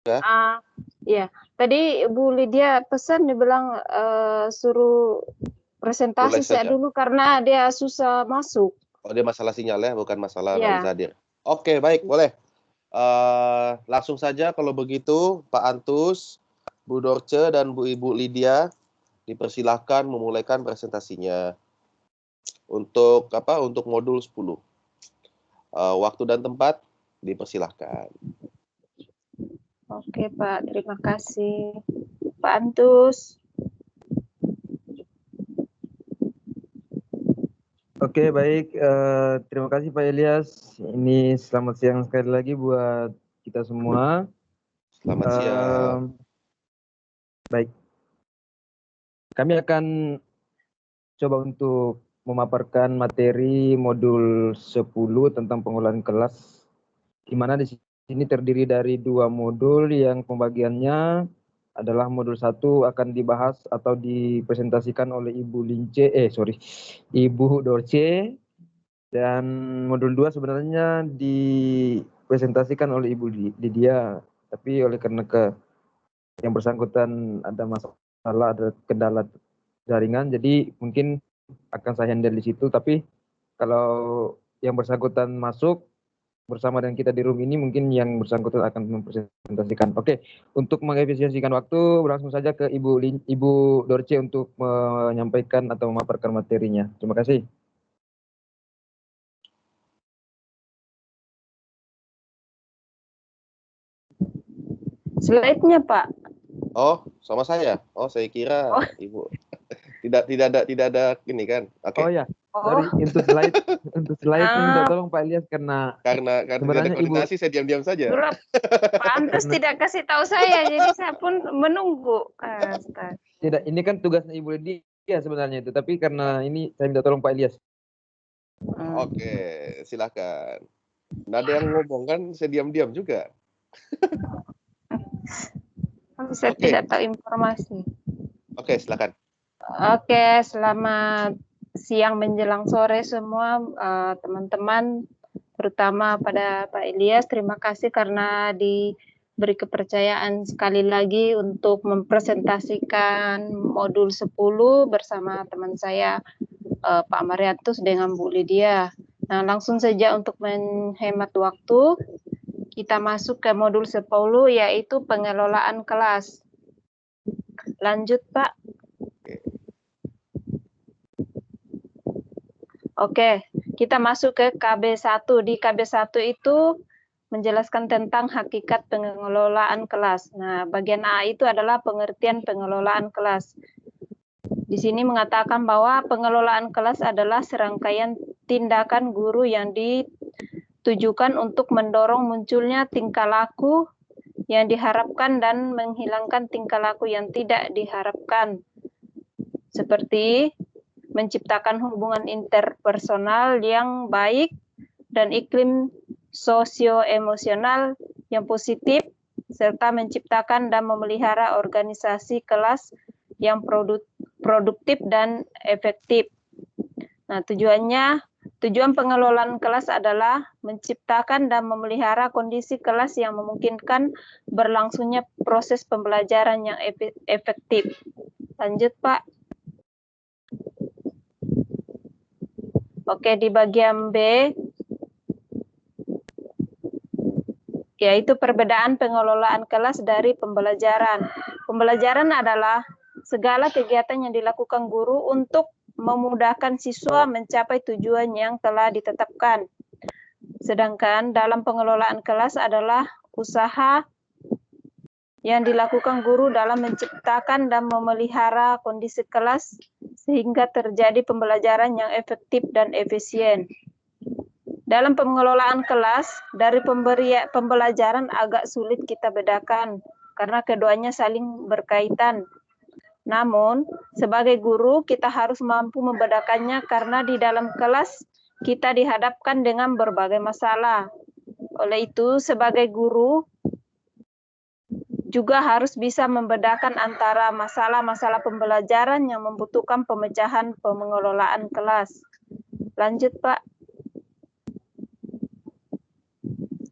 Ya. Iya, tadi Bu Lydia pesan dia bilang suruh presentasi Boleh saya saja. dulu karena dia susah masuk. Oh, dia masalah sinyal ya, bukan masalah nggak bisa Ya, hadir. Oke, baik, boleh. Langsung saja kalau begitu, Pak Antus, Bu Dorce, dan Ibu Lydia, dipersilahkan memulaikan presentasinya untuk apa? Untuk modul 10. Waktu dan tempat dipersilahkan. oke Pak, terima kasih. Pak Antus. Oke, baik. Terima kasih Pak Ilyas. Ini selamat siang sekali lagi buat kita semua. Selamat siang. Baik. Kami akan coba untuk memaparkan materi modul 10 tentang pengolahan kelas, di mana di sini terdiri dari 2 modul yang pembagiannya adalah modul 1 akan dibahas atau dipresentasikan oleh Ibu Dorce, dan modul 2 sebenarnya dipresentasikan oleh Ibu Lydia, tapi oleh karena yang bersangkutan ada masalah, ada kendala jaringan, jadi mungkin akan saya handle di situ. Tapi kalau yang bersangkutan masuk bersama dengan kita di room ini, mungkin yang bersangkutan akan mempresentasikan. Oke, untuk mengefisiensikan waktu, langsung saja ke Ibu Dorce untuk menyampaikan atau memaparkan materinya. Terima kasih. Slide-nya Pak. Oh, sama saya. Oh, saya kira Oh. Ibu. Tidak ada ini kan. Oke. Oh ya, sorry, Oh. untuk slide minta tolong Pak Ilyas karena Karena tidak ada sebenarnya koordinasi, saya diam-diam saja. Dulu Pak Antus tidak kasih tahu saya, jadi saya pun menunggu. Astaga. Tidak, ini kan tugasnya Ibu Lydia sebenarnya itu, tapi karena ini saya minta tolong Pak Ilyas. Oke, silakan. Nggak ada yang ngomong kan, saya diam-diam juga. Saya Oke. tidak tahu informasi. Oke, silakan. Oke, selamat siang menjelang sore semua teman-teman, terutama pada Pak Ilyas. Terima kasih karena diberi kepercayaan sekali lagi untuk mempresentasikan modul 10 bersama teman saya Pak Mariatus dengan Bu Lydia. Nah, langsung saja untuk menghemat waktu, kita masuk ke modul 10 yaitu pengelolaan kelas. Lanjut, Pak. Oke, kita masuk ke KB1. Di KB1 itu menjelaskan tentang hakikat pengelolaan kelas. Nah, bagian A itu adalah pengertian pengelolaan kelas. Di sini mengatakan bahwa pengelolaan kelas adalah serangkaian tindakan guru yang ditujukan untuk mendorong munculnya tingkah laku yang diharapkan dan menghilangkan tingkah laku yang tidak diharapkan. Seperti menciptakan hubungan interpersonal yang baik dan iklim sosio-emosional yang positif, serta menciptakan dan memelihara organisasi kelas yang produktif dan efektif. Nah, tujuan pengelolaan kelas adalah menciptakan dan memelihara kondisi kelas yang memungkinkan berlangsungnya proses pembelajaran yang efektif. Lanjut, Pak. Oke, di bagian B, yaitu perbedaan pengelolaan kelas dari pembelajaran. Pembelajaran adalah segala kegiatan yang dilakukan guru untuk memudahkan siswa mencapai tujuan yang telah ditetapkan. Sedangkan dalam pengelolaan kelas adalah usaha yang dilakukan guru dalam menciptakan dan memelihara kondisi kelas sehingga terjadi pembelajaran yang efektif dan efisien. Dalam pengelolaan kelas, dari pembelajaran agak sulit kita bedakan karena keduanya saling berkaitan. Namun, sebagai guru kita harus mampu membedakannya karena di dalam kelas kita dihadapkan dengan berbagai masalah. Oleh itu, sebagai guru juga harus bisa membedakan antara masalah-masalah pembelajaran yang membutuhkan pemecahan pengelolaan kelas. Lanjut, Pak.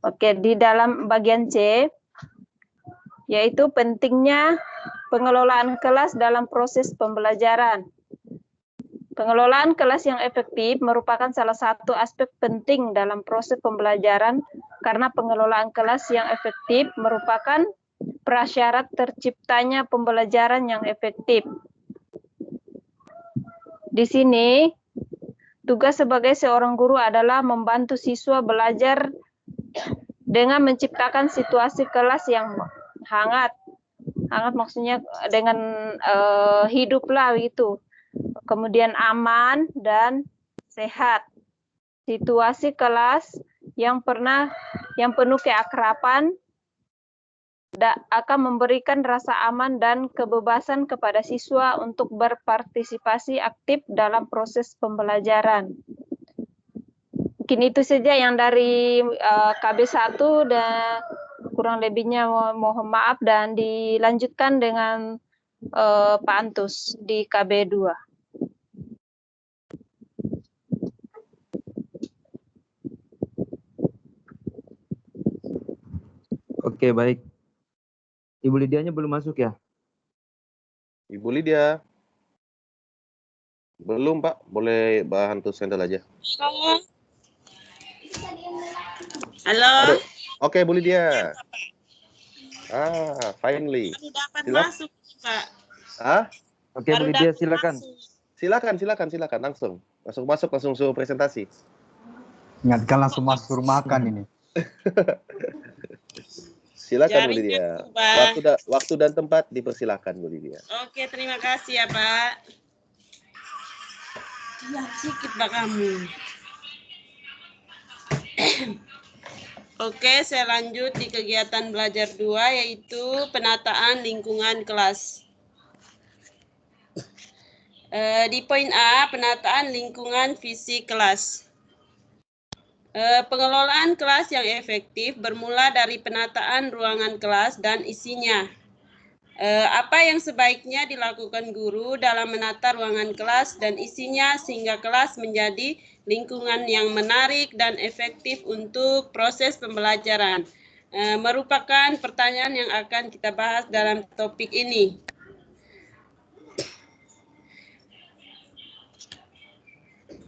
Oke, di dalam bagian C, yaitu pentingnya pengelolaan kelas dalam proses pembelajaran. Pengelolaan kelas yang efektif merupakan salah satu aspek penting dalam proses pembelajaran karena pengelolaan kelas yang efektif merupakan prasyarat terciptanya pembelajaran yang efektif. Di sini, tugas sebagai seorang guru adalah membantu siswa belajar dengan menciptakan situasi kelas yang hangat. Hangat maksudnya dengan hiduplah gitu. Kemudian aman dan sehat. Situasi kelas yang penuh keakraban akan memberikan rasa aman dan kebebasan kepada siswa untuk berpartisipasi aktif dalam proses pembelajaran. Mungkin itu saja yang dari KB1 dan kurang lebihnya mohon maaf dan dilanjutkan dengan Pak Antus di KB2. Oke, baik. Ibu Lidianya belum masuk ya? Ibu Lydia. Belum, Pak. Boleh bantu sendal aja. Halo. Aduh. Oke, Bu Lydia. Finally. Baru dapat masuk, Pak. Oke, Bu Lydia, silakan. Silakan langsung suruh presentasi. Ingatkan langsung masuk makan ini. Silakan Bu Lydia. Waktu dan tempat dipersilakan Bu Lydia. Oke, terima kasih ya Pak. Lihat sedikit Pak kamu. Oke, saya lanjut di kegiatan belajar 2 yaitu penataan lingkungan kelas. Di poin A, penataan lingkungan fisik kelas. Pengelolaan kelas yang efektif bermula dari penataan ruangan kelas dan isinya. Apa yang sebaiknya dilakukan guru dalam menata ruangan kelas dan isinya sehingga kelas menjadi lingkungan yang menarik dan efektif untuk proses pembelajaran. Merupakan pertanyaan yang akan kita bahas dalam topik ini.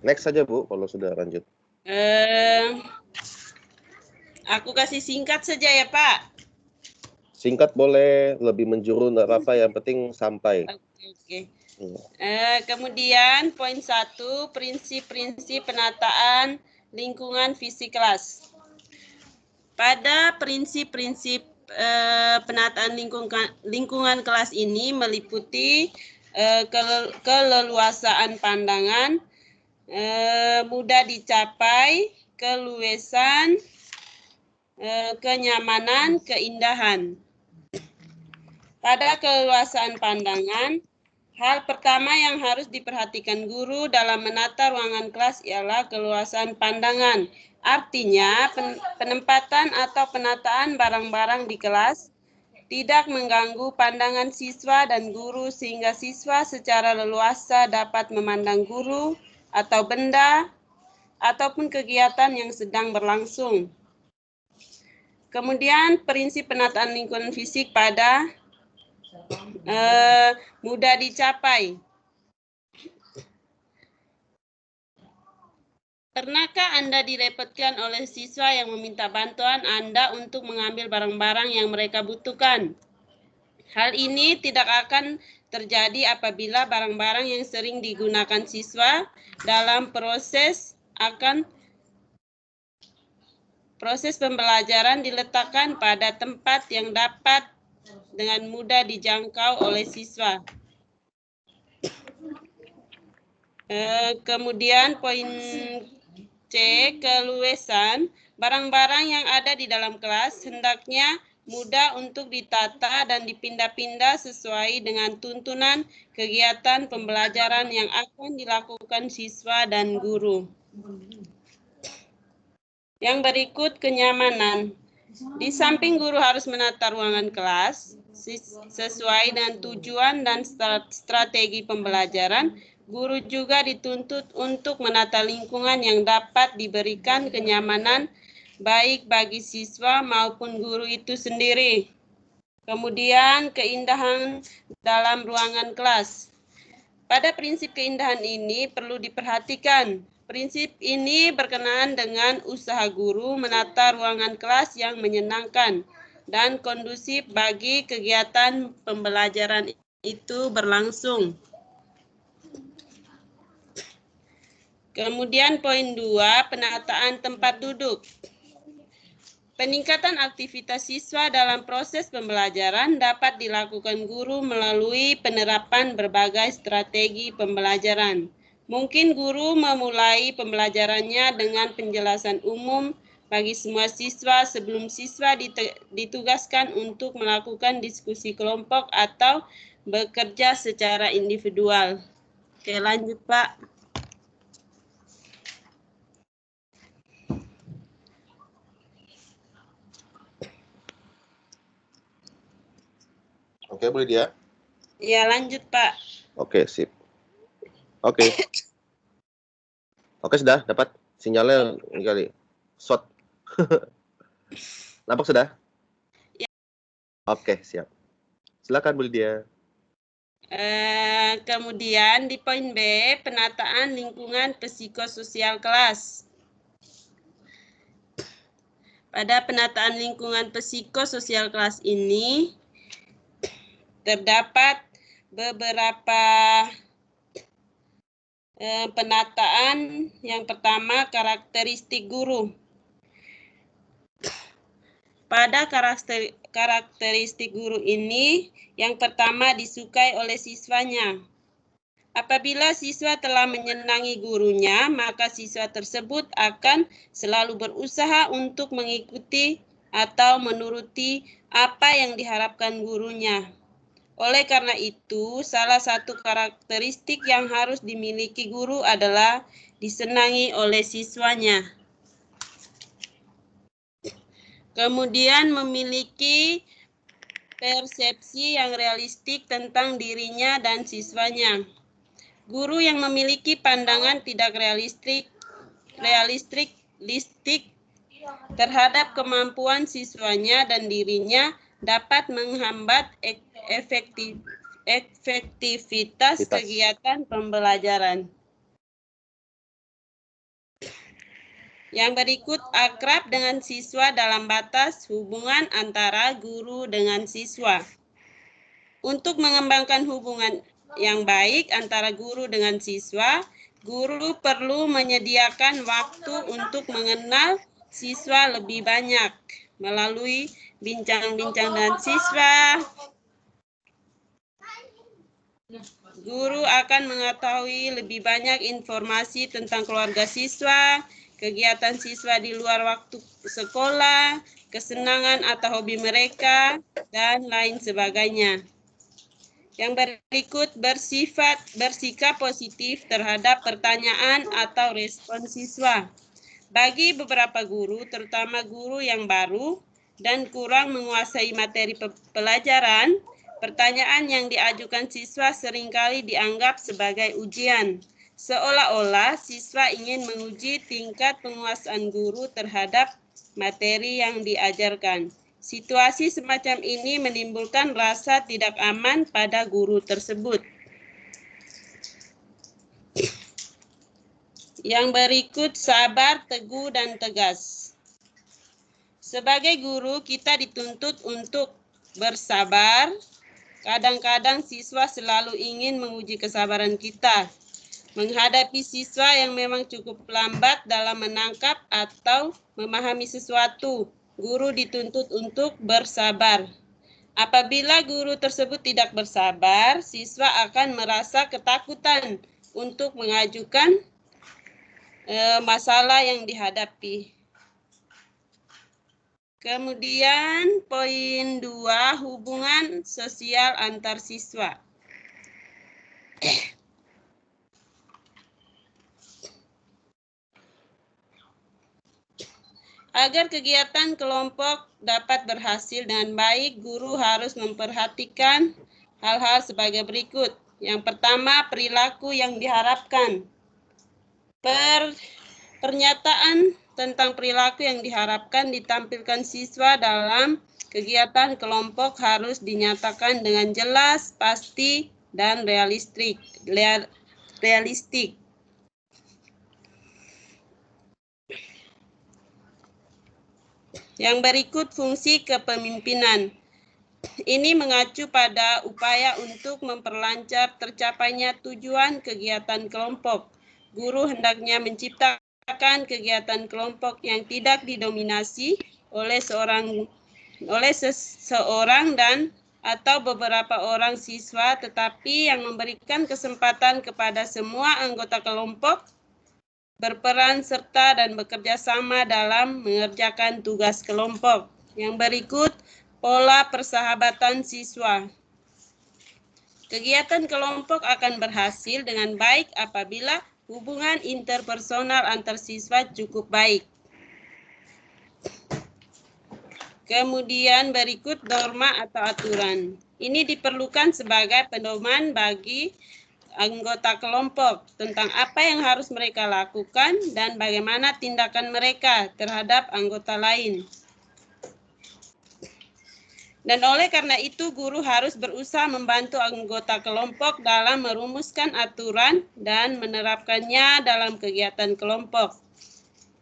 Next saja Bu, kalau sudah lanjut. Aku kasih singkat saja ya Pak. Singkat boleh, lebih menjuru nggak apa-apa, yang penting sampai. Oke. Kemudian poin 1, prinsip-prinsip penataan lingkungan fisik kelas. Pada prinsip-prinsip penataan lingkungan kelas ini meliputi keleluasaan pandangan, mudah dicapai, keluasan, kenyamanan, keindahan. Pada keleluasaan pandangan, hal pertama yang harus diperhatikan guru dalam menata ruangan kelas ialah keluasan pandangan. Artinya, penempatan atau penataan barang-barang di kelas tidak mengganggu pandangan siswa dan guru sehingga siswa secara leluasa dapat memandang guru atau benda ataupun kegiatan yang sedang berlangsung. Kemudian prinsip penataan lingkungan fisik pada mudah dicapai. Pernahkah Anda direpotkan oleh siswa yang meminta bantuan Anda untuk mengambil barang-barang yang mereka butuhkan? Hal ini tidak akan terjadi apabila barang-barang yang sering digunakan siswa dalam proses pembelajaran diletakkan pada tempat yang dapat dengan mudah dijangkau oleh siswa. Kemudian poin C, keluasan. Barang-barang yang ada di dalam kelas hendaknya mudah untuk ditata dan dipindah-pindah sesuai dengan tuntunan kegiatan pembelajaran yang akan dilakukan siswa dan guru. Yang berikut, kenyamanan. Di samping guru harus menata ruangan kelas sesuai dengan tujuan dan strategi pembelajaran, guru juga dituntut untuk menata lingkungan yang dapat diberikan kenyamanan baik bagi siswa maupun guru itu sendiri. Kemudian keindahan dalam ruangan kelas. Pada prinsip keindahan ini perlu diperhatikan. Prinsip ini berkenaan dengan usaha guru menata ruangan kelas yang menyenangkan dan kondusif bagi kegiatan pembelajaran itu berlangsung. Kemudian poin 2, penataan tempat duduk. Peningkatan aktivitas siswa dalam proses pembelajaran dapat dilakukan guru melalui penerapan berbagai strategi pembelajaran. Mungkin guru memulai pembelajarannya dengan penjelasan umum bagi semua siswa sebelum siswa ditugaskan untuk melakukan diskusi kelompok atau bekerja secara individual. Oke, lanjut Pak. Oke, Bu Lydia. Ya, lanjut Pak. Oke, sip. Oke. Oke, sudah dapat sinyalnya kali. Short. Nampak sudah? Ya. Oke, siap. Silakan Bu Lydia. Kemudian di poin B, penataan lingkungan psikososial kelas. Pada penataan lingkungan psikososial kelas ini, terdapat beberapa penataan. Yang pertama, karakteristik guru. Pada karakteristik guru ini, yang pertama disukai oleh siswanya. Apabila siswa telah menyenangi gurunya, maka siswa tersebut akan selalu berusaha untuk mengikuti atau menuruti apa yang diharapkan gurunya. Oleh karena itu, salah satu karakteristik yang harus dimiliki guru adalah disenangi oleh siswanya. Kemudian memiliki persepsi yang realistik tentang dirinya dan siswanya. Guru yang memiliki pandangan tidak realistik terhadap kemampuan siswanya dan dirinya dapat menghambat efektivitas kegiatan pembelajaran. Yang berikut, akrab dengan siswa dalam batas hubungan antara guru dengan siswa. Untuk mengembangkan hubungan yang baik antara guru dengan siswa, guru perlu menyediakan waktu untuk mengenal siswa lebih banyak melalui bincang-bincang dengan siswa. Guru akan mengetahui lebih banyak informasi tentang keluarga siswa, kegiatan siswa di luar waktu sekolah, kesenangan atau hobi mereka, dan lain sebagainya. Yang berikut bersikap positif terhadap pertanyaan atau respon siswa. Bagi beberapa guru, terutama guru yang baru dan kurang menguasai materi pelajaran, pertanyaan yang diajukan siswa seringkali dianggap sebagai ujian. Seolah-olah siswa ingin menguji tingkat penguasaan guru terhadap materi yang diajarkan. Situasi semacam ini menimbulkan rasa tidak aman pada guru tersebut. Yang berikut, sabar, teguh, dan tegas. Sebagai guru, kita dituntut untuk bersabar. Kadang-kadang siswa selalu ingin menguji kesabaran kita. Menghadapi siswa yang memang cukup lambat dalam menangkap atau memahami sesuatu, guru dituntut untuk bersabar. Apabila guru tersebut tidak bersabar, siswa akan merasa ketakutan untuk mengajukan masalah yang dihadapi. Kemudian poin 2, hubungan sosial antar siswa. Agar kegiatan kelompok dapat berhasil dengan baik, guru harus memperhatikan hal-hal sebagai berikut. Yang pertama, perilaku yang diharapkan. Pernyataan tentang perilaku yang diharapkan ditampilkan siswa dalam Kegiatan kelompok harus dinyatakan dengan jelas, pasti, dan realistik. Yang berikut fungsi kepemimpinan. Ini mengacu pada upaya untuk memperlancar tercapainya tujuan kegiatan kelompok. Guru hendaknya menciptakan kegiatan kelompok yang tidak didominasi oleh seseorang dan atau beberapa orang siswa, tetapi yang memberikan kesempatan kepada semua anggota kelompok berperan serta dan bekerja sama dalam mengerjakan tugas kelompok. Yang berikut, pola persahabatan siswa. Kegiatan kelompok akan berhasil dengan baik apabila hubungan interpersonal antar siswa cukup baik. Kemudian berikut norma atau aturan. Ini diperlukan sebagai pedoman bagi anggota kelompok tentang apa yang harus mereka lakukan dan bagaimana tindakan mereka terhadap anggota lain. Dan oleh karena itu, guru harus berusaha membantu anggota kelompok dalam merumuskan aturan dan menerapkannya dalam kegiatan kelompok.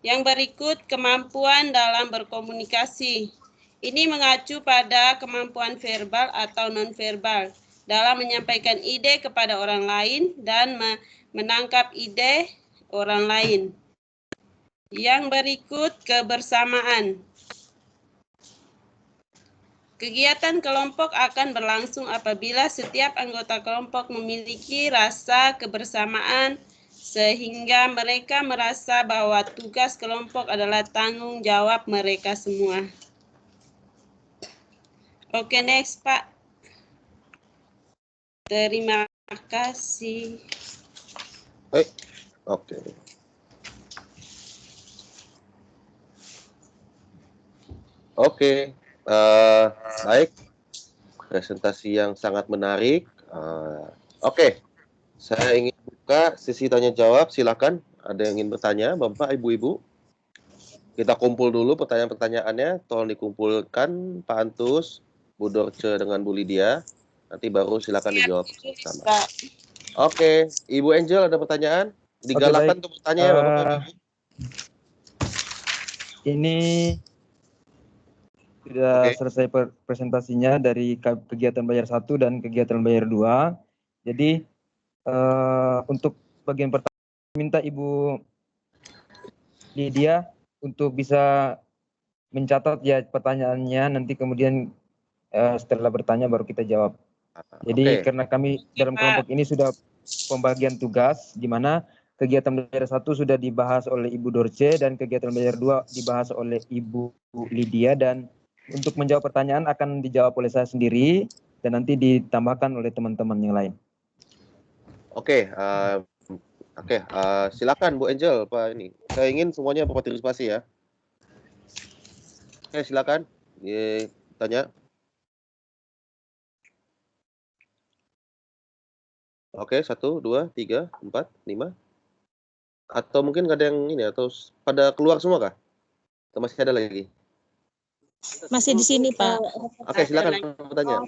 Yang berikut, kemampuan dalam berkomunikasi. Ini mengacu pada kemampuan verbal atau nonverbal dalam menyampaikan ide kepada orang lain dan menangkap ide orang lain. Yang berikut, kebersamaan. Kegiatan kelompok akan berlangsung apabila setiap anggota kelompok memiliki rasa kebersamaan sehingga mereka merasa bahwa tugas kelompok adalah tanggung jawab mereka semua. Oke, next, Pak. Terima kasih. Oke. Oke. Baik. Presentasi yang sangat menarik. Oke. Saya ingin buka sesi tanya jawab. Silakan. Ada yang ingin bertanya, Bapak, Ibu-ibu? Kita kumpul dulu pertanyaan-pertanyaannya. Tolong dikumpulkan, Pak Antus, Bu Dorce dengan Bu Lydia. Nanti baru silakan dijawab bersama. Oke, Ibu Angel ada pertanyaan? Digalakan untuk bertanya ya, Bapak, Ibu. Ini sudah selesai presentasinya dari kegiatan bayar 1 dan kegiatan bayar 2. Jadi untuk bagian pertama minta Ibu Lydia untuk bisa mencatat ya pertanyaannya, nanti kemudian setelah bertanya baru kita jawab. Jadi karena kami dalam kelompok ini sudah pembagian tugas, di mana kegiatan belajar 1 sudah dibahas oleh Ibu Dorce dan kegiatan belajar 2 dibahas oleh Ibu Lydia, dan untuk menjawab pertanyaan akan dijawab oleh saya sendiri dan nanti ditambahkan oleh teman-teman yang lain. Silakan Bu Angel, Pak ini. Saya ingin semuanya berpartisipasi ya. Oke, silakan. Tanya. Oke, 1, 2, 3, 4, 5. Atau mungkin nggak ada yang ini, atau pada keluar semua kah? Atau masih ada lagi? Masih di sini, Pak. Oke, silakan bertanya.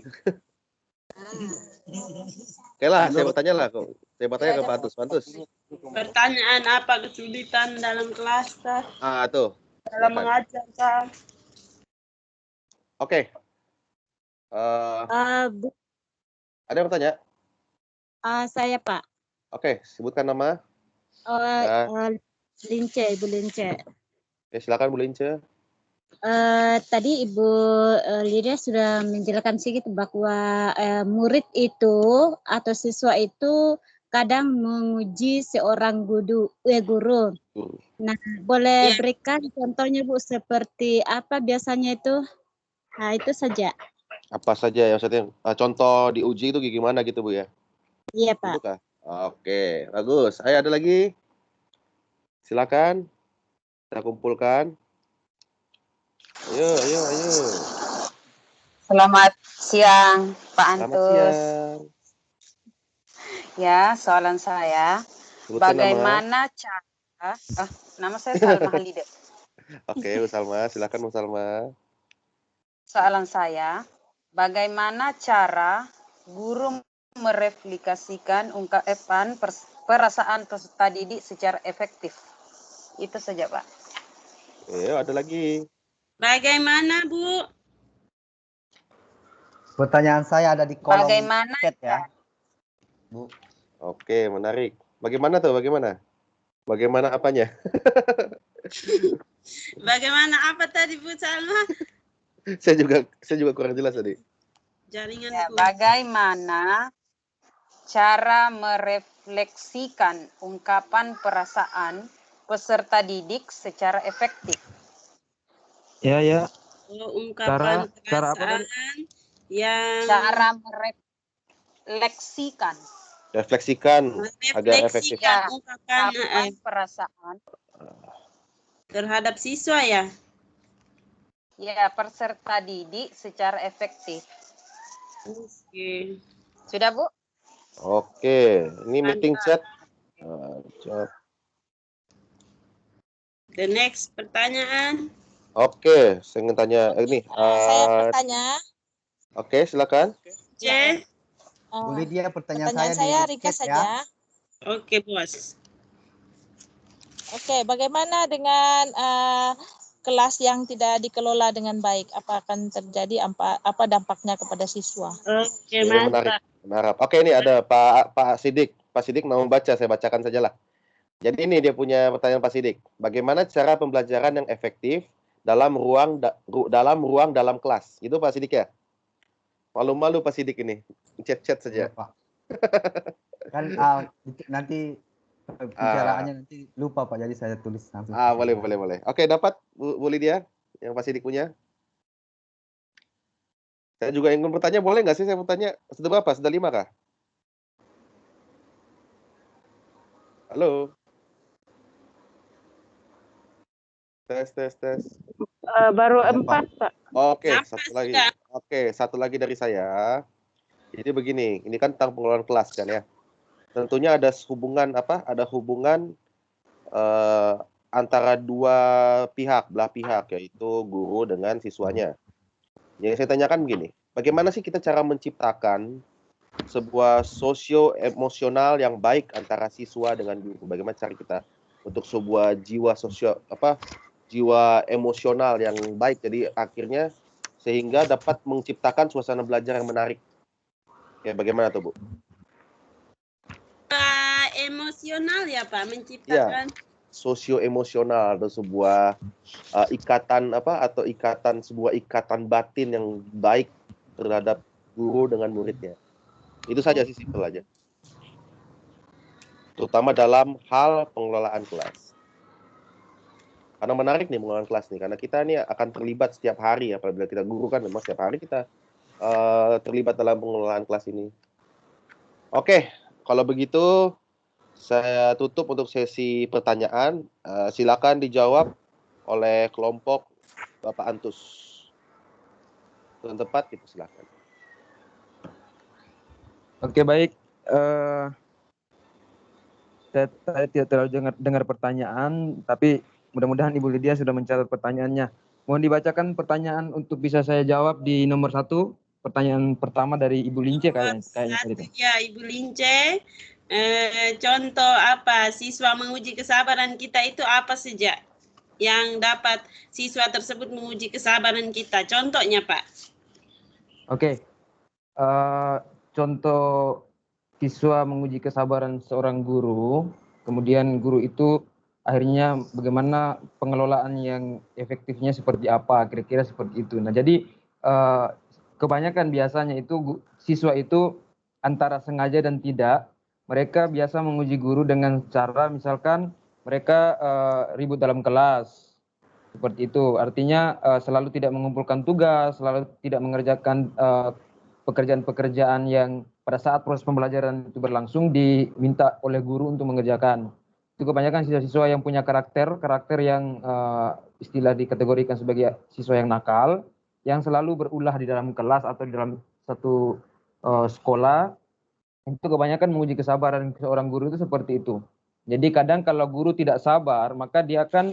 Oke lah, saya bertanya lah. Saya bertanya ke Pak Antus. Pertanyaan apa kesulitan dalam kelas, Kak? Tuh. Dalam mengajar, Kak? Oke. Ada yang bertanya? Saya, Pak. Oke, sebutkan nama. Lince, Ibu Lince. Oke, silakan Bu Lince. Tadi Ibu Lydia sudah menjelaskan sedikit bahwa murid itu atau siswa itu kadang menguji seorang guru. Nah, boleh berikan contohnya Bu, seperti apa biasanya itu? Nah, itu saja. Apa saja ya, maksudnya contoh diuji itu gimana gitu Bu ya? Iya, Pak. Oke, bagus. Ayo, ada lagi? Silakan. Kita kumpulkan. Ayo. Selamat siang, Pak Antus. Selamat siang. Ya, soalan saya, Sebutkan bagaimana cara... nama saya Salma Halide. Oke, Bu Salma. Silakan Bu Salma. soalan saya, bagaimana cara guru mereplikasikan ungkapan perasaan peserta didik secara efektif? Itu saja, Pak. Ada lagi. Bagaimana, Bu? Pertanyaan saya ada di kolom Bagaimana chat ya, Bu. Oke, menarik. Bagaimana tuh? Bagaimana? Bagaimana apanya? Bagaimana apa tadi, Bu Salma? saya juga kurang jelas tadi. Jaringan Ya, Bu. bagaimana cara merefleksikan ungkapan perasaan peserta didik secara efektif? Ya, ya. Ungkapan Cara apa tadi? perasaan yang Cara merefleksikan Refleksikan agar efektif. Ya, ungkapan ungkapan perasaan terhadap siswa ya. ya peserta didik secara efektif. Oke. Sudah, Bu? Oke, ini meeting chat. The next pertanyaan. Oke, saya ingin tanya ini. Saya bertanya. Oke, silakan. C. Bu Lydia, pertanyaan Pertanyaan saya saya di ringkas chat ya. saja. Oke, Bos. Oke, bagaimana dengan kelas yang tidak dikelola dengan baik? Apa akan terjadi? Apa dampaknya kepada siswa? Oke, Menarik. Oke, ini ada Pak Sidik. Pak Sidik mau membaca, saya bacakan sajalah. Jadi ini dia punya pertanyaan Pak Sidik. Bagaimana cara pembelajaran yang efektif dalam ruang dalam kelas? Itu Pak Sidik ya? Malu-malu Pak Sidik ini. Chat-chat saja. Iya, Pak. Kan nanti pembicaraannya nanti lupa Pak, jadi saya tulis langsung. Boleh. Oke, dapat Bu Lydia yang Pak Sidik punya. Saya juga ingin bertanya, boleh nggak sih saya bertanya? Sudah berapa? Sudah 5 kah? Halo. Tes. Baru Ya, 4, Pak. Oke, Apa satu lagi. sudah? Oke, satu lagi dari saya. Jadi begini, ini kan tentang pengelolaan kelas kan ya. Tentunya ada hubungan Ada hubungan antara belah pihak, yaitu guru dengan siswanya. Yang saya tanyakan begini, bagaimana sih kita cara menciptakan sebuah sosio-emosional yang baik antara siswa dengan guru? Bagaimana cara kita untuk sebuah jiwa emosional yang baik, jadi akhirnya sehingga dapat menciptakan suasana belajar yang menarik. Ya, bagaimana tuh, Bu? Emosional ya, Pak, menciptakan. Sosio-emosional atau sebuah sebuah ikatan batin yang baik terhadap guru dengan muridnya. Itu saja sih, simpel aja. Terutama dalam hal pengelolaan kelas. Karena menarik nih pengelolaan kelas nih, karena kita nih akan terlibat setiap hari, apabila kita guru kan memang setiap hari kita terlibat dalam pengelolaan kelas ini. Oke, kalau begitu saya tutup untuk sesi pertanyaan. Silakan dijawab oleh kelompok Bapak Antus. Yang tepat, gitu, silakan. Oke, baik. Saya tidak terlalu dengar pertanyaan, tapi mudah-mudahan Ibu Lydia sudah mencatat pertanyaannya. Mohon dibacakan pertanyaan untuk bisa saya jawab di nomor 1. Pertanyaan pertama dari Ibu Lince kayaknya tadi. Ya, Ibu Lince. Contoh apa siswa menguji kesabaran kita itu apa saja yang dapat siswa tersebut menguji kesabaran kita? Contohnya, Pak. Oke. Contoh siswa menguji kesabaran seorang guru, kemudian guru itu akhirnya bagaimana pengelolaan yang efektifnya seperti apa, kira-kira seperti itu. Nah, jadi kebanyakan biasanya itu siswa itu antara sengaja dan tidak, mereka biasa menguji guru dengan cara misalkan mereka ribut dalam kelas, seperti itu. Artinya selalu tidak mengumpulkan tugas, selalu tidak mengerjakan pekerjaan-pekerjaan yang pada saat proses pembelajaran itu berlangsung diminta oleh guru untuk mengerjakan. Itu kebanyakan siswa-siswa yang punya karakter yang istilah dikategorikan sebagai siswa yang nakal, yang selalu berulah di dalam kelas atau di dalam satu sekolah. Itu kebanyakan menguji kesabaran seorang guru itu seperti itu. Jadi kadang kalau guru tidak sabar, maka dia akan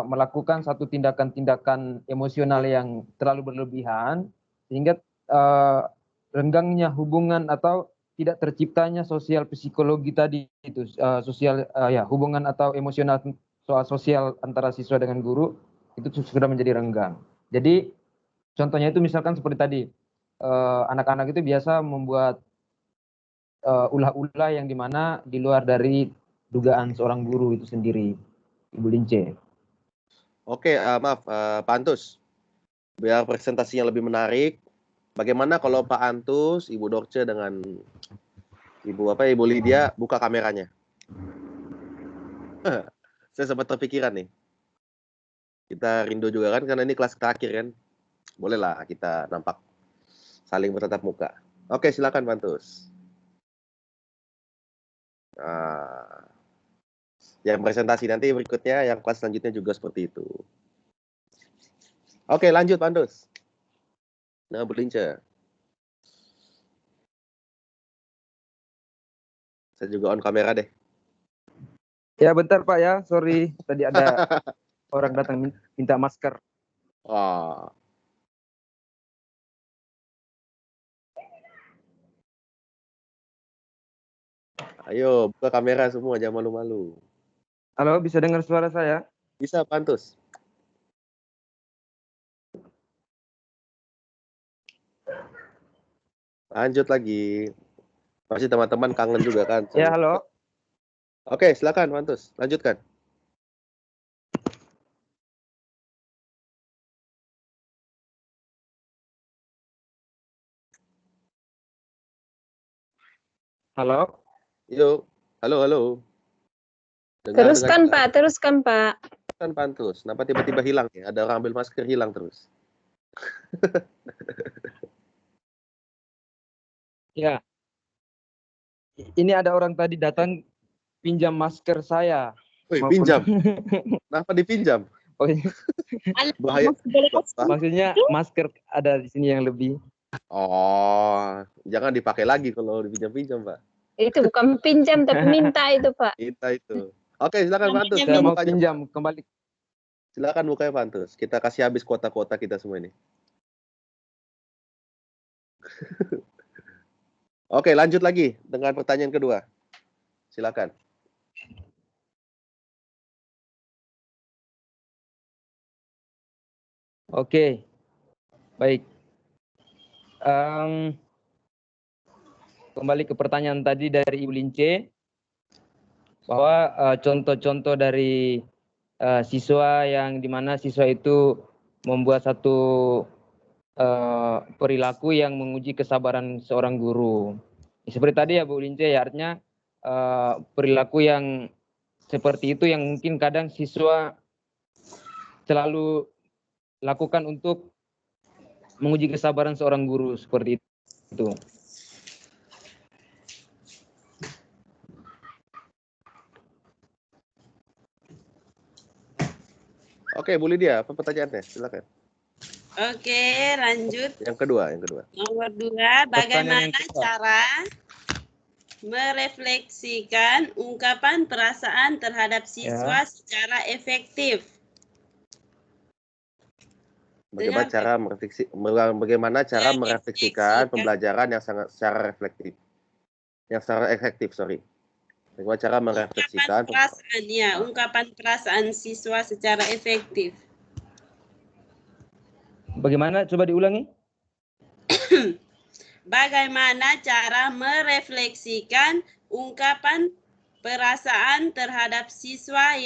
melakukan satu tindakan-tindakan emosional yang terlalu berlebihan sehingga renggangnya hubungan atau tidak terciptanya sosial psikologi tadi itu hubungan atau emosional soal sosial antara siswa dengan guru itu sudah menjadi renggang. Jadi contohnya itu misalkan seperti tadi anak-anak itu biasa membuat ulah-ulah yang dimana di luar dari dugaan seorang guru itu sendiri, Ibu Lince. Oke, maaf Pak Antus, biar presentasinya lebih menarik, bagaimana kalau Pak Antus, Ibu Dorce dengan Ibu Lydia buka kameranya? Saya sempat terpikiran nih. Kita rindu juga kan karena ini kelas terakhir kan. Bolehlah kita nampak saling bertatap muka. Oke, silakan Pak Antus. Nah, yang presentasi nanti berikutnya, yang kelas selanjutnya juga seperti itu. Oke, lanjut Pak Antus. Nah, Bu Lince. Saya juga on kamera deh. Ya bentar Pak ya, sorry tadi ada orang datang minta masker. Oh. Ayo, buka kamera semua, jangan malu-malu. Halo, bisa dengar suara saya? Bisa, Pak Antus. Lanjut lagi. Pasti teman-teman kangen juga kan? Ya, halo. Oke, silakan Pak Antus, lanjutkan. Halo. Yuk, halo. Teruskan Pak. Teruskan Pak Antus. Kenapa tiba-tiba hilang ya? Ada orang ambil masker hilang terus. Ya. Ini ada orang tadi datang pinjam masker saya. Wih, pinjam. Kenapa dipinjam? Oh, iya. Bahaya. Maksudnya masker ada di sini yang lebih. Oh, jangan dipakai lagi kalau dipinjam-pinjam, Pak. Itu bukan pinjam tapi minta itu Pak. Minta itu. Oke, silakan Pak Antus. Saya mau pinjam kembali. Silakan bukanya Pak Antus. Kita kasih habis kuota-kuota kita semua ini. Oke, lanjut lagi dengan pertanyaan kedua. Silakan. Oke, baik. Kembali ke pertanyaan tadi dari Ibu Lince, bahwa contoh-contoh dari siswa yang dimana siswa itu membuat satu perilaku yang menguji kesabaran seorang guru. Seperti tadi ya Bu Lince, ya artinya perilaku yang seperti itu yang mungkin kadang siswa selalu lakukan untuk menguji kesabaran seorang guru seperti itu. Oke, Bu Lydia, apa pertanyaannya? Silakan. Oke, lanjut. Yang kedua. Nomor 2, bagaimana cara merefleksikan ungkapan perasaan terhadap siswa secara efektif? Bagaimana cara merefleksikan pembelajaran yang secara efektif? Bagaimana cara merefleksikan ungkapan perasaan siswa secara efektif? Bagaimana? Coba diulangi. Bagaimana cara merefleksikan ungkapan perasaan terhadap siswa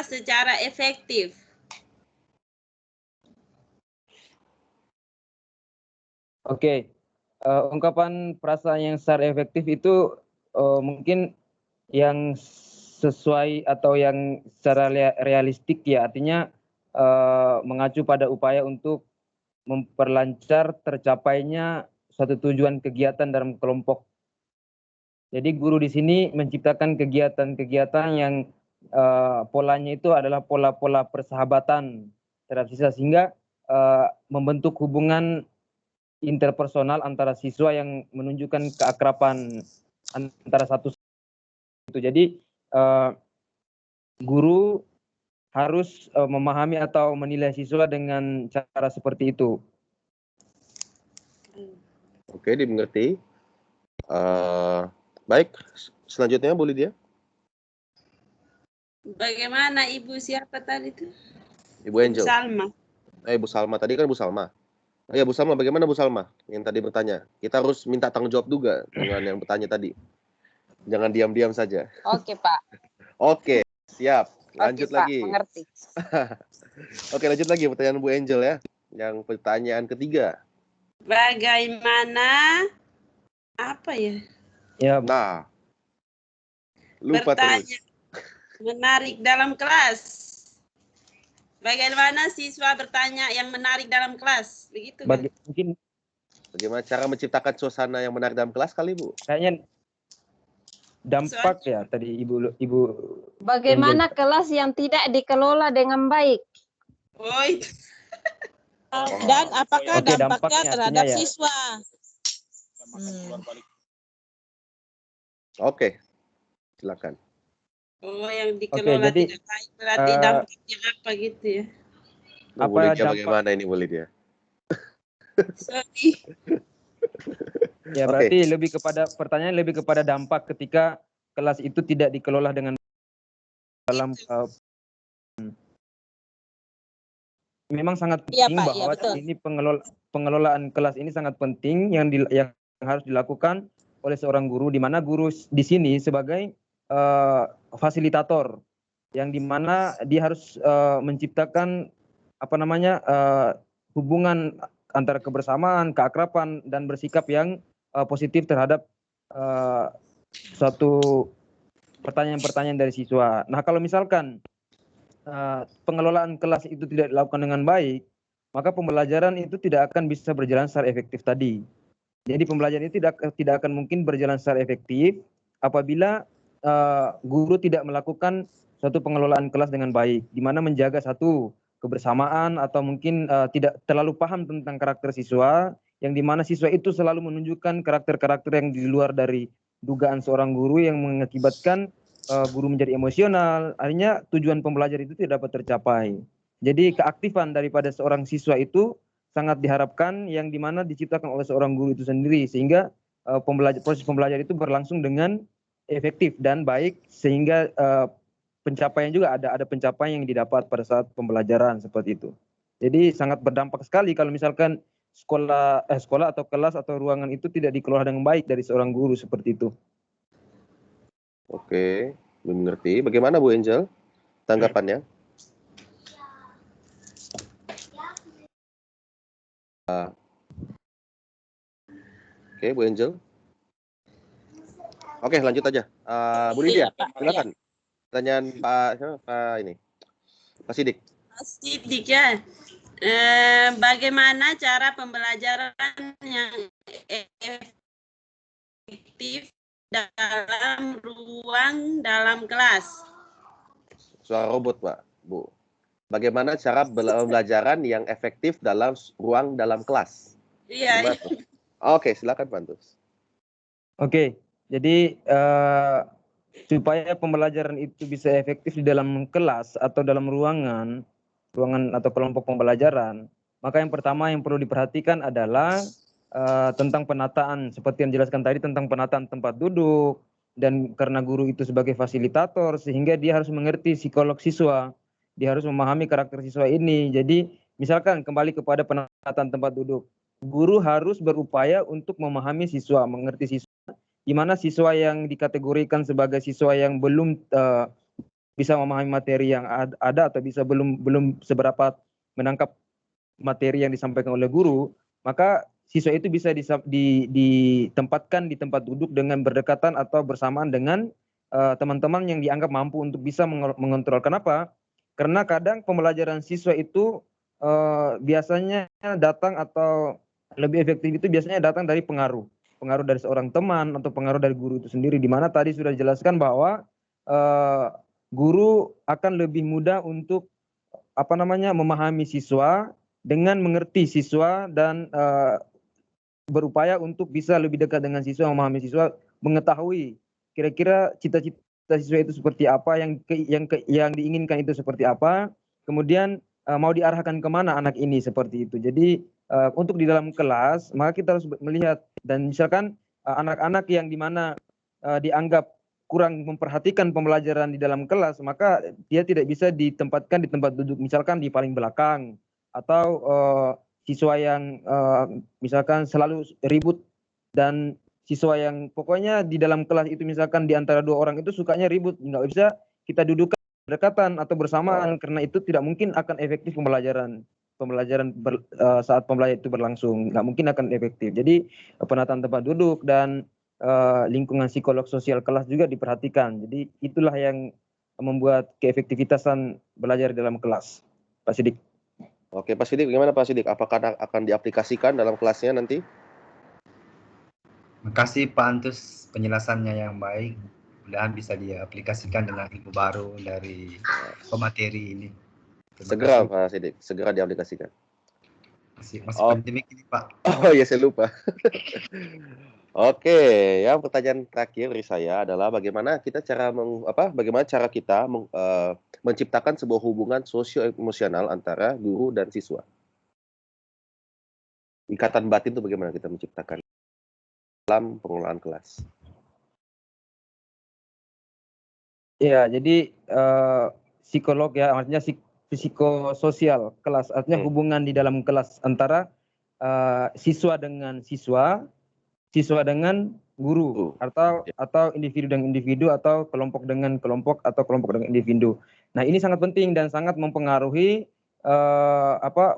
secara efektif? Oke, ungkapan perasaan yang secara efektif itu mungkin yang sesuai atau yang secara realistik ya, artinya mengacu pada upaya untuk memperlancar tercapainya suatu tujuan kegiatan dalam kelompok. Jadi guru di sini menciptakan kegiatan-kegiatan yang polanya itu adalah pola-pola persahabatan terhadap siswa sehingga membentuk hubungan interpersonal antara siswa yang menunjukkan keakraban antara satu itu. Jadi guru harus memahami atau menilai siswa dengan cara seperti itu. Oke, dimengerti. Baik, selanjutnya Bu Lydia. Bagaimana Ibu siapa tadi itu? Ibu Angel. Salma. Bu Salma, tadi kan Bu Salma. Ya Bu Salma, bagaimana Bu Salma yang tadi bertanya? Kita harus minta tanggung jawab juga dengan yang bertanya tadi. Jangan diam-diam saja. Oke, Pak. Oke, siap. Lanjut Oke, Pak, lagi. mengerti. Oke, lanjut lagi pertanyaan Bu Angel ya. Yang pertanyaan ketiga. Bagaimana apa ya? Ya, Nah, lupa Bertanya terus. menarik dalam kelas. Bagaimana siswa bertanya yang menarik dalam kelas? Begitu kan? mungkin Bagaimana cara menciptakan suasana yang menarik dalam kelas kali Bu? kayaknya dampak ya tadi Ibu Bagaimana kelas yang tidak dikelola dengan baik? Oh, itu. Dan apakah Oke, dampaknya dampaknya terhadap artinya ya. siswa? Oke, silakan. Oh, yang dikelola jadi, tidak baik berarti dampaknya apa gitu ya? Bu Apa Lydia, dampak- bagaimana ini Bu Lydia? Sorry. Ya, berarti lebih kepada pertanyaan lebih kepada dampak ketika kelas itu tidak dikelola dengan dalam memang sangat Iya, penting Pak, iya, bahwa betul. ini pengelolaan kelas ini sangat penting yang harus dilakukan oleh seorang guru, di mana guru di sini sebagai fasilitator yang dimana dia harus menciptakan hubungan antara kebersamaan, keakraban dan bersikap yang positif terhadap suatu pertanyaan-pertanyaan dari siswa. Nah, kalau misalkan pengelolaan kelas itu tidak dilakukan dengan baik, maka pembelajaran itu tidak akan bisa berjalan secara efektif tadi. Jadi pembelajaran itu tidak akan mungkin berjalan secara efektif apabila guru tidak melakukan suatu pengelolaan kelas dengan baik, di mana menjaga satu kebersamaan atau mungkin tidak terlalu paham tentang karakter siswa, yang di mana siswa itu selalu menunjukkan karakter-karakter yang di luar dari dugaan seorang guru yang mengakibatkan guru menjadi emosional, akhirnya tujuan pembelajar itu tidak dapat tercapai. Jadi keaktifan daripada seorang siswa itu sangat diharapkan yang dimana diciptakan oleh seorang guru itu sendiri, sehingga proses pembelajaran itu berlangsung dengan efektif dan baik, sehingga pencapaian juga ada pencapaian yang didapat pada saat pembelajaran seperti itu. Jadi sangat berdampak sekali kalau misalkan sekolah atau kelas atau ruangan itu tidak dikelola dengan baik dari seorang guru seperti itu. Oke, mengerti. Bagaimana Bu Angel tanggapannya? Oke, Bu Angel. Oke, lanjut aja. Bu Lydia, silakan. Pertanyaan Pak Sidik. Pak Sidik ya. Bagaimana cara pembelajaran yang efektif dalam dalam kelas? Suara robot, Pak, Bu. Bagaimana cara pembelajaran yang efektif dalam ruang dalam kelas? Iya. Oke, silakan Pak Antus. Oke, jadi supaya pembelajaran itu bisa efektif di dalam kelas atau dalam ruangan atau kelompok pembelajaran, maka yang pertama yang perlu diperhatikan adalah tentang penataan, seperti yang dijelaskan tadi tentang penataan tempat duduk, dan karena guru itu sebagai fasilitator sehingga dia harus mengerti psikolog siswa, dia harus memahami karakter siswa ini. Jadi misalkan kembali kepada penataan tempat duduk, guru harus berupaya untuk memahami siswa, mengerti siswa, di mana siswa yang dikategorikan sebagai siswa yang belum bisa memahami materi yang ada atau belum seberapa menangkap materi yang disampaikan oleh guru, maka siswa itu bisa ditempatkan di tempat duduk dengan berdekatan atau bersamaan dengan teman-teman yang dianggap mampu untuk bisa mengontrol. Kenapa? Karena kadang pembelajaran siswa itu biasanya datang atau lebih efektif itu biasanya datang dari pengaruh dari seorang teman atau pengaruh dari guru itu sendiri, di mana tadi sudah dijelaskan bahwa guru akan lebih mudah untuk memahami siswa dengan mengerti siswa dan berupaya untuk bisa lebih dekat dengan siswa, memahami siswa, mengetahui kira-kira cita-cita cita-cita siswa itu seperti apa, yang diinginkan itu seperti apa, kemudian mau diarahkan kemana anak ini seperti itu. Jadi untuk di dalam kelas maka kita harus melihat, dan misalkan anak-anak yang dimana dianggap kurang memperhatikan pembelajaran di dalam kelas, maka dia tidak bisa ditempatkan di tempat duduk misalkan di paling belakang, atau siswa yang misalkan selalu ribut, dan siswa yang pokoknya di dalam kelas itu misalkan di antara dua orang itu sukanya ribut, nggak bisa kita dudukkan berdekatan atau bersamaan, karena itu tidak mungkin akan efektif pembelajaran saat pembelajaran itu berlangsung, nggak mungkin akan efektif. Jadi penataan tempat duduk dan lingkungan psikolog sosial kelas juga diperhatikan. Jadi itulah yang membuat keefektivitasan belajar dalam kelas, Pak Sidik. Oke, Pak Sidik, bagaimana Pak Sidik? Apakah akan diaplikasikan dalam kelasnya nanti? Makasih Pak Antus penjelasannya yang baik. Mudah-mudahan bisa diaplikasikan dengan ilmu baru dari pemateri ini. Segera Pak Sidik, segera diaplikasikan. Masih pandemik ini Pak. Oh iya, saya lupa. Oke, yang pertanyaan terakhir dari saya adalah bagaimana cara kita menciptakan sebuah hubungan sosio-emosional antara guru dan siswa. Ikatan batin itu bagaimana kita menciptakan dalam pengelolaan kelas. Ya, jadi psikolog ya, artinya psikososial kelas, artinya hubungan di dalam kelas antara siswa dengan siswa dengan guru, atau individu dengan individu, atau kelompok dengan kelompok, atau kelompok dengan individu. Nah, ini sangat penting dan sangat mempengaruhi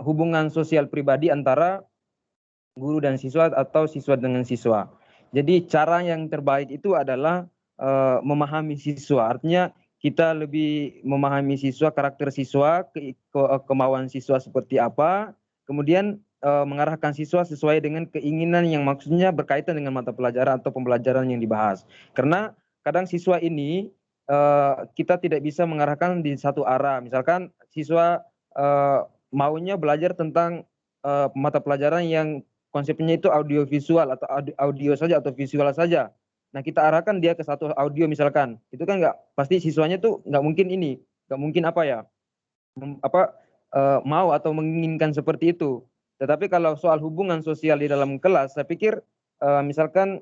hubungan sosial pribadi antara guru dan siswa atau siswa dengan siswa. Jadi cara yang terbaik itu adalah memahami siswa, artinya kita lebih memahami siswa, karakter siswa, kemauan siswa seperti apa, kemudian mengarahkan siswa sesuai dengan keinginan yang maksudnya berkaitan dengan mata pelajaran atau pembelajaran yang dibahas. Karena kadang siswa ini kita tidak bisa mengarahkan di satu arah. Misalkan siswa maunya belajar tentang mata pelajaran yang konsepnya itu audiovisual atau audio saja atau visual saja. Nah, kita arahkan dia ke satu audio misalkan, itu kan pasti siswanya tuh nggak mungkin mau atau menginginkan seperti itu. Tetapi kalau soal hubungan sosial di dalam kelas, saya pikir misalkan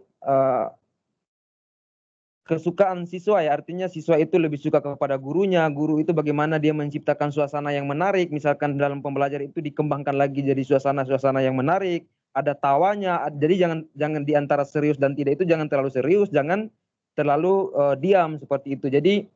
kesukaan siswa ya, artinya siswa itu lebih suka kepada gurunya, guru itu bagaimana dia menciptakan suasana yang menarik, misalkan dalam pembelajaran itu dikembangkan lagi jadi suasana yang menarik, ada tawanya, jadi jangan di antara serius dan tidak itu jangan terlalu serius, jangan terlalu diam seperti itu. Jadi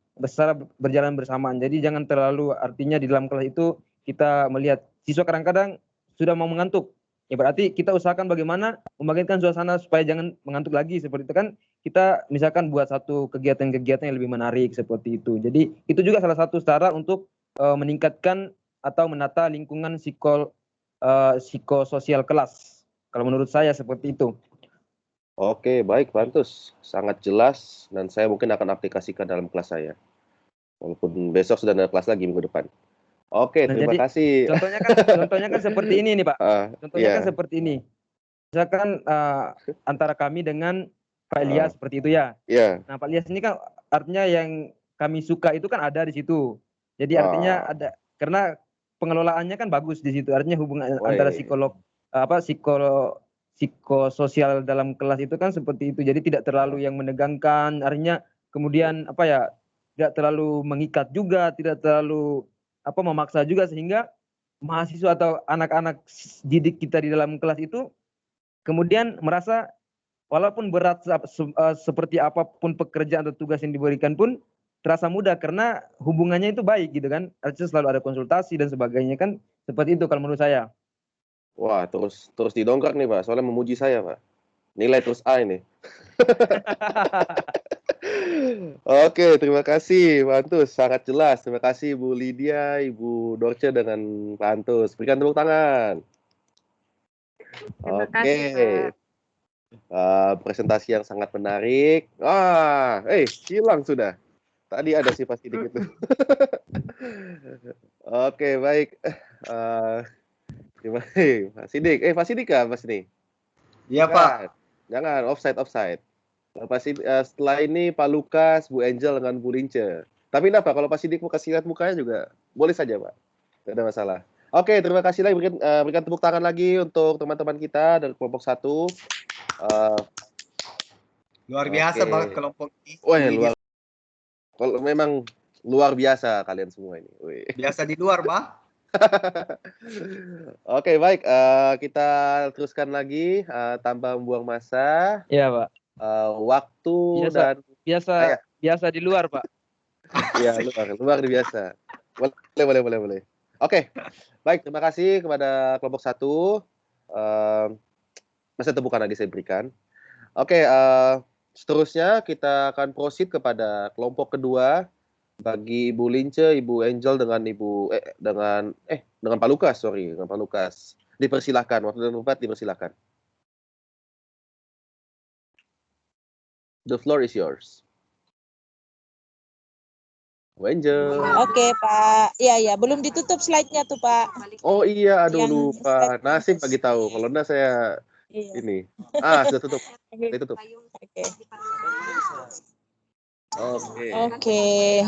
berjalan bersamaan. Jadi jangan terlalu, artinya di dalam kelas itu kita melihat siswa kadang-kadang sudah mau mengantuk. Ya berarti kita usahakan bagaimana membangkitkan suasana supaya jangan mengantuk lagi, seperti itu kan. Kita misalkan buat satu kegiatan-kegiatan yang lebih menarik seperti itu. Jadi itu juga salah satu cara untuk meningkatkan atau menata lingkungan psikososial kelas. Kalau menurut saya seperti itu. Oke, baik Pak Antus. Sangat jelas dan saya mungkin akan aplikasikan dalam kelas saya. Walaupun besok sudah ada kelas lagi minggu depan. Oke, terima kasih. Contohnya kan seperti ini nih Pak. Contohnya kan seperti ini. Misalkan antara kami dengan Pak Ilyas seperti itu ya. Nah, Pak Ilyas ini kan artinya yang kami suka itu kan ada di situ. Jadi artinya ada, karena pengelolaannya kan bagus di situ. Artinya hubungan antara psikososial dalam kelas itu kan seperti itu. Jadi tidak terlalu yang menegangkan, artinya kemudian tidak terlalu mengikat juga, tidak terlalu memaksa juga, sehingga mahasiswa atau anak-anak didik kita di dalam kelas itu kemudian merasa walaupun berat seperti apapun pekerjaan atau tugas yang diberikan pun terasa mudah karena hubungannya itu baik gitu kan. Artinya selalu ada konsultasi dan sebagainya kan, seperti itu kalau menurut saya. Wah, terus didongkrak nih Pak, soalnya memuji saya Pak. Nilai terus A ini. Oke, terima kasih Pak Antus, sangat jelas. Terima kasih Bu Lydia, Ibu Dorce dengan Pak Antus. Berikan tepuk tangan. Terima kasih, Pak. Presentasi yang sangat menarik. Hilang sudah. Tadi ada sih pasti dikit itu. Oke, baik. Terima kasih, Pak Sidik. Pak Sidik kah, Mas ini? Iya, Pak. Jangan, offside. Setelah ini Pak Lukas, Bu Angel dengan Bu Lince. Tapi kenapa kalau Pak Sidik mau kasih lihat mukanya juga boleh saja, Pak. Tidak ada masalah. Oke, terima kasih lagi. Berikan tepuk tangan lagi untuk teman-teman kita dari kelompok 1. Luar biasa Oke. banget kelompok ini. Wah, kalau memang luar biasa kalian semua ini. Wih. Biasa di luar, Pak. Oke, baik. Kita teruskan lagi tanpa membuang masa. Iya, Pak. Waktu dan Biasa di luar, Pak. Iya, luar biasa. Boleh. Oke, baik. Terima kasih kepada kelompok 1. Masa tepukan lagi saya berikan. Oke, seterusnya kita akan proceed kepada kelompok kedua bagi Ibu Lince, Ibu Angel dengan dengan Pak Lukas, dengan Pak Lukas. Dipersilahkan, waktu dan tempat dipersilahkan. The floor is yours. Bu Angel. Oke, Pak. Iya, belum ditutup slide-nya tuh, Pak. Oh iya, aduh Yang lupa. Nasib bagi tahu. Kalau enggak saya ini. Sudah tutup. Ditutup. Oke.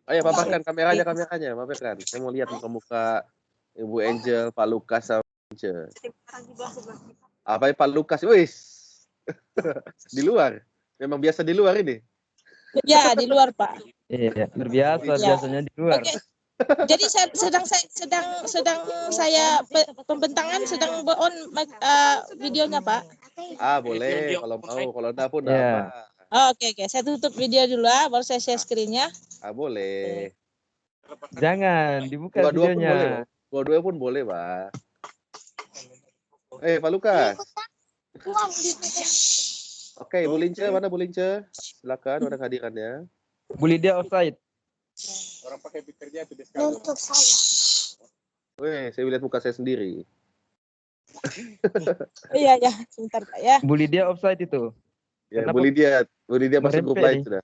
Ayo paparkan kameranya. Paparkan. Saya mau lihat muka Ibu Angel, Pak Lukas sama Lince. Apa Pak Lukas? Wis. Di luar. Memang biasa di luar ini. Ya, di luar, Pak. Iya, biasanya di luar. Oke. Jadi sedang saya pembentangan sedang on videonya, Pak. Boleh kalau mau, kalau enggak pun Ya. apa. Oke, saya tutup video dulu baru saya share screen-nya. Boleh. Jangan dibuka Dua-dua pun videonya. boleh, Pak. Dua-dua pun boleh, Pak. Pak Lukas. Oke, Bu Lince, mana Bu Lince? Silakan, mana kehadirannya? Bu Lydia offside. Orang pakai bekerja itu sekali. Untuk saya. Saya lihat muka saya sendiri. Iya, sebentar, Pak ya. Bu Lydia offside itu. Ya, Bu Lydia masuk grup lain sudah.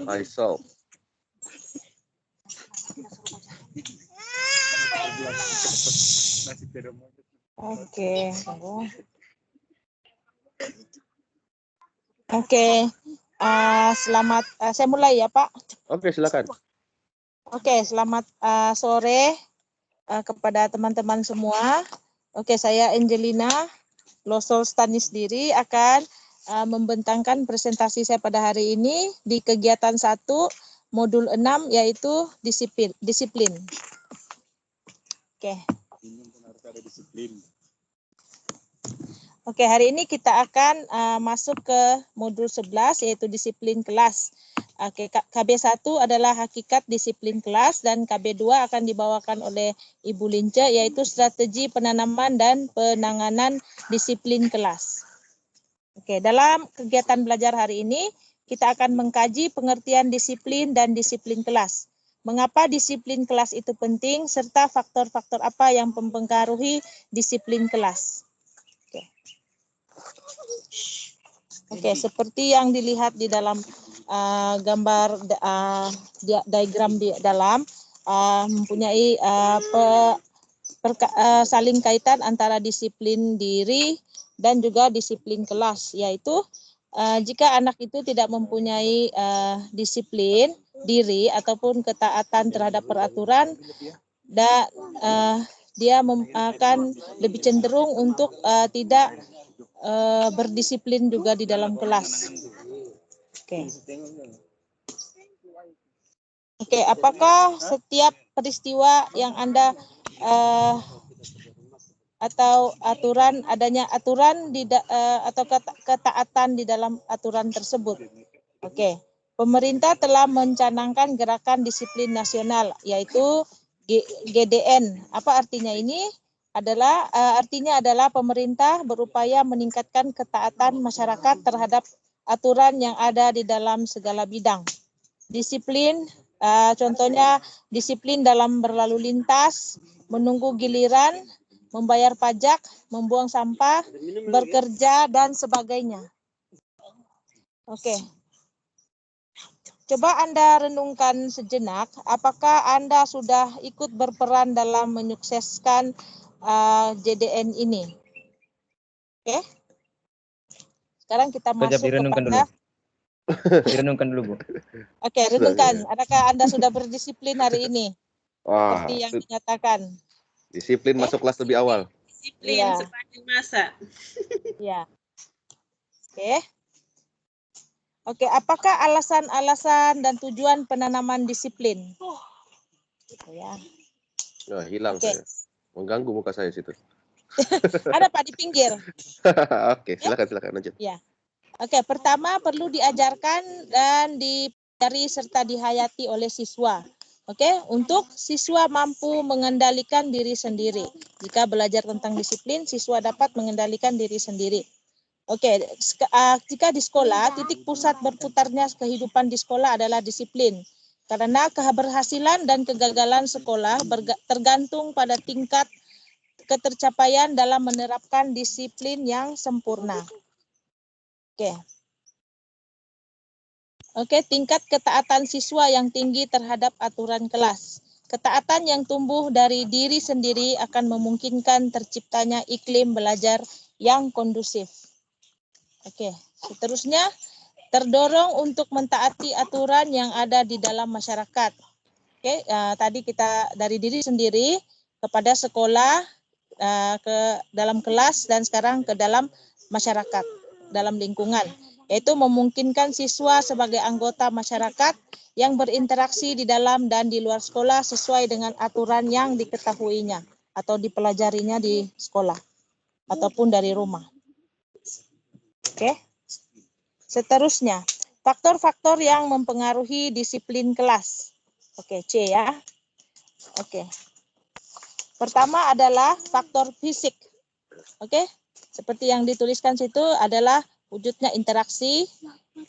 Faisal. Oke. Selamat saya mulai ya, Pak. Oke, silakan. Oke, selamat sore kepada teman-teman semua. Oke, saya Angelina Losol Stanis diri akan membentangkan presentasi saya pada hari ini di kegiatan 1 modul 6 yaitu disiplin. Oke, hari ini kita akan masuk ke modul 11 yaitu disiplin kelas. Oke, KB1 adalah hakikat disiplin kelas dan KB2 akan dibawakan oleh Ibu Lince yaitu strategi penanaman dan penanganan disiplin kelas. Oke, dalam kegiatan belajar hari ini kita akan mengkaji pengertian disiplin dan disiplin kelas. Mengapa disiplin kelas itu penting serta faktor-faktor apa yang mempengaruhi disiplin kelas. Oke, seperti yang dilihat di dalam gambar diagram di dalam mempunyai saling kaitan antara disiplin diri dan juga disiplin kelas, yaitu jika anak itu tidak mempunyai disiplin diri ataupun ketaatan terhadap peraturan, dia akan lebih cenderung untuk tidak berdisiplin juga di dalam kelas. Oke, apakah setiap peristiwa yang Anda atau adanya aturan atau ketaatan di dalam aturan tersebut? Oke, pemerintah telah mencanangkan gerakan disiplin nasional yaitu GDN. Apa artinya ini? Artinya adalah pemerintah berupaya meningkatkan ketaatan masyarakat terhadap aturan yang ada di dalam segala bidang. Disiplin, contohnya disiplin dalam berlalu lintas, menunggu giliran, membayar pajak, membuang sampah, bekerja, dan sebagainya. Oke. Coba Anda renungkan sejenak, apakah Anda sudah ikut berperan dalam menyukseskan JDN ini. Oke. Sekarang kita Sekejap masuk direnungkan dulu. kepada Direnungkan dulu, Bu. Oke, renungkan. Adakah Anda sudah berdisiplin hari ini? Wah, Seperti yang dinyatakan. disiplin Oke. masuk kelas lebih awal. Disiplin Iya. sepanjang masa. Ya. Oke. Oke, apakah alasan-alasan dan tujuan penanaman disiplin? Ya. Wah, hilang Oke. saya. Mengganggu muka saya situ. Ada Pak di pinggir. Oke, silakan lanjut. Ya. Oke, pertama perlu diajarkan dan dipelajari serta dihayati oleh siswa. Oke, untuk siswa mampu mengendalikan diri sendiri. Jika belajar tentang disiplin, siswa dapat mengendalikan diri sendiri. Oke, jika di sekolah, titik pusat berputarnya kehidupan di sekolah adalah disiplin. Karena keberhasilan dan kegagalan sekolah tergantung pada tingkat ketercapaian dalam menerapkan disiplin yang sempurna. Oke, tingkat ketaatan siswa yang tinggi terhadap aturan kelas. Ketaatan yang tumbuh dari diri sendiri akan memungkinkan terciptanya iklim belajar yang kondusif. Oke, seterusnya terdorong untuk mentaati aturan yang ada di dalam masyarakat. Oke, tadi kita dari diri sendiri kepada sekolah, ke dalam kelas, dan sekarang ke dalam masyarakat, dalam lingkungan, yaitu memungkinkan siswa sebagai anggota masyarakat yang berinteraksi di dalam dan di luar sekolah sesuai dengan aturan yang diketahuinya atau dipelajarinya di sekolah ataupun dari rumah. Oke. Seterusnya, faktor-faktor yang mempengaruhi disiplin kelas. Oke, C ya. Oke. Pertama adalah faktor fisik. Oke, seperti yang dituliskan situ adalah wujudnya interaksi.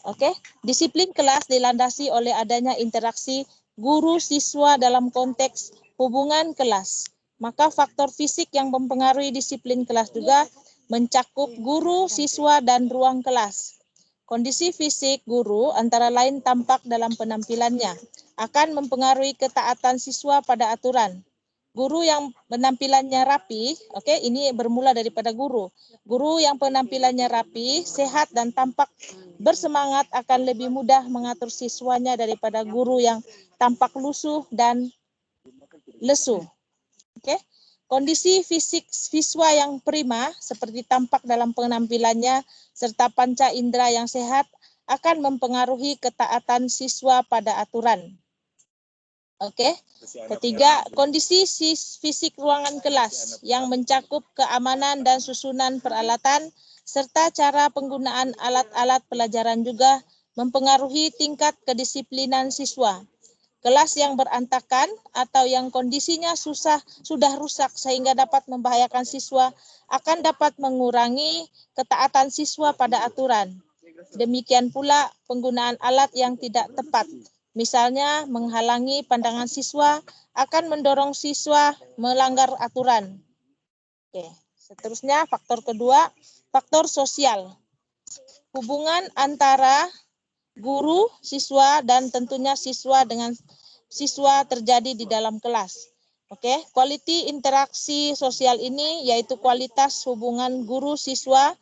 Oke, disiplin kelas dilandasi oleh adanya interaksi guru siswa dalam konteks hubungan kelas. Maka faktor fisik yang mempengaruhi disiplin kelas juga mencakup guru, siswa, dan ruang kelas. Kondisi fisik guru antara lain tampak dalam penampilannya, akan mempengaruhi ketaatan siswa pada aturan. Guru yang penampilannya rapi, oke, ini bermula daripada guru. Guru yang penampilannya rapi, sehat, dan tampak bersemangat akan lebih mudah mengatur siswanya daripada guru yang tampak lusuh dan lesu. Oke. Kondisi fisik siswa yang prima, seperti tampak dalam penampilannya, serta panca indera yang sehat, akan mempengaruhi ketaatan siswa pada aturan. Oke. Ketiga, kondisi fisik ruangan kelas yang mencakup keamanan dan susunan peralatan serta cara penggunaan alat-alat pelajaran juga mempengaruhi tingkat kedisiplinan siswa. Kelas yang berantakan atau yang kondisinya sudah rusak sehingga dapat membahayakan siswa akan dapat mengurangi ketaatan siswa pada aturan. Demikian pula penggunaan alat yang tidak tepat. Misalnya menghalangi pandangan siswa akan mendorong siswa melanggar aturan. Oke, seterusnya faktor kedua, faktor sosial. Hubungan antara guru, siswa, dan tentunya siswa dengan siswa terjadi di dalam kelas. Oke, quality interaksi sosial ini yaitu kualitas hubungan guru siswa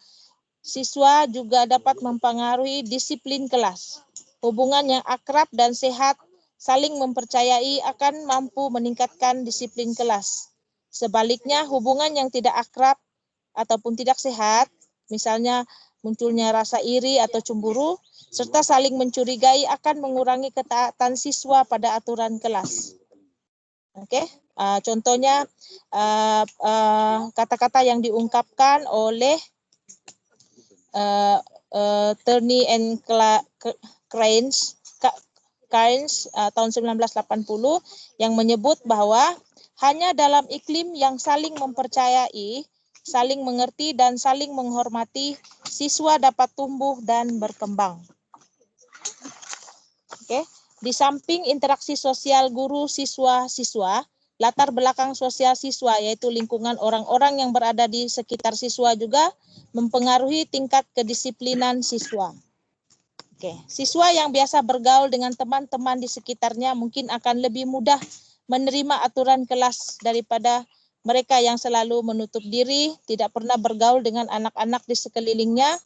juga dapat mempengaruhi disiplin kelas. Hubungan yang akrab dan sehat saling mempercayai akan mampu meningkatkan disiplin kelas. Sebaliknya, hubungan yang tidak akrab ataupun tidak sehat, misalnya munculnya rasa iri atau cemburu, serta saling mencurigai akan mengurangi ketaatan siswa pada aturan kelas. Oke, contohnya kata-kata yang diungkapkan oleh Turney and Keynes tahun 1980 yang menyebut bahwa hanya dalam iklim yang saling mempercayai, saling mengerti, dan saling menghormati, siswa dapat tumbuh dan berkembang. Oke, di samping interaksi sosial guru siswa-siswa, latar belakang sosial siswa yaitu lingkungan orang-orang yang berada di sekitar siswa juga mempengaruhi tingkat kedisiplinan siswa. Oke, siswa yang biasa bergaul dengan teman-teman di sekitarnya mungkin akan lebih mudah menerima aturan kelas daripada mereka yang selalu menutup diri, tidak pernah bergaul dengan anak-anak di sekelilingnya.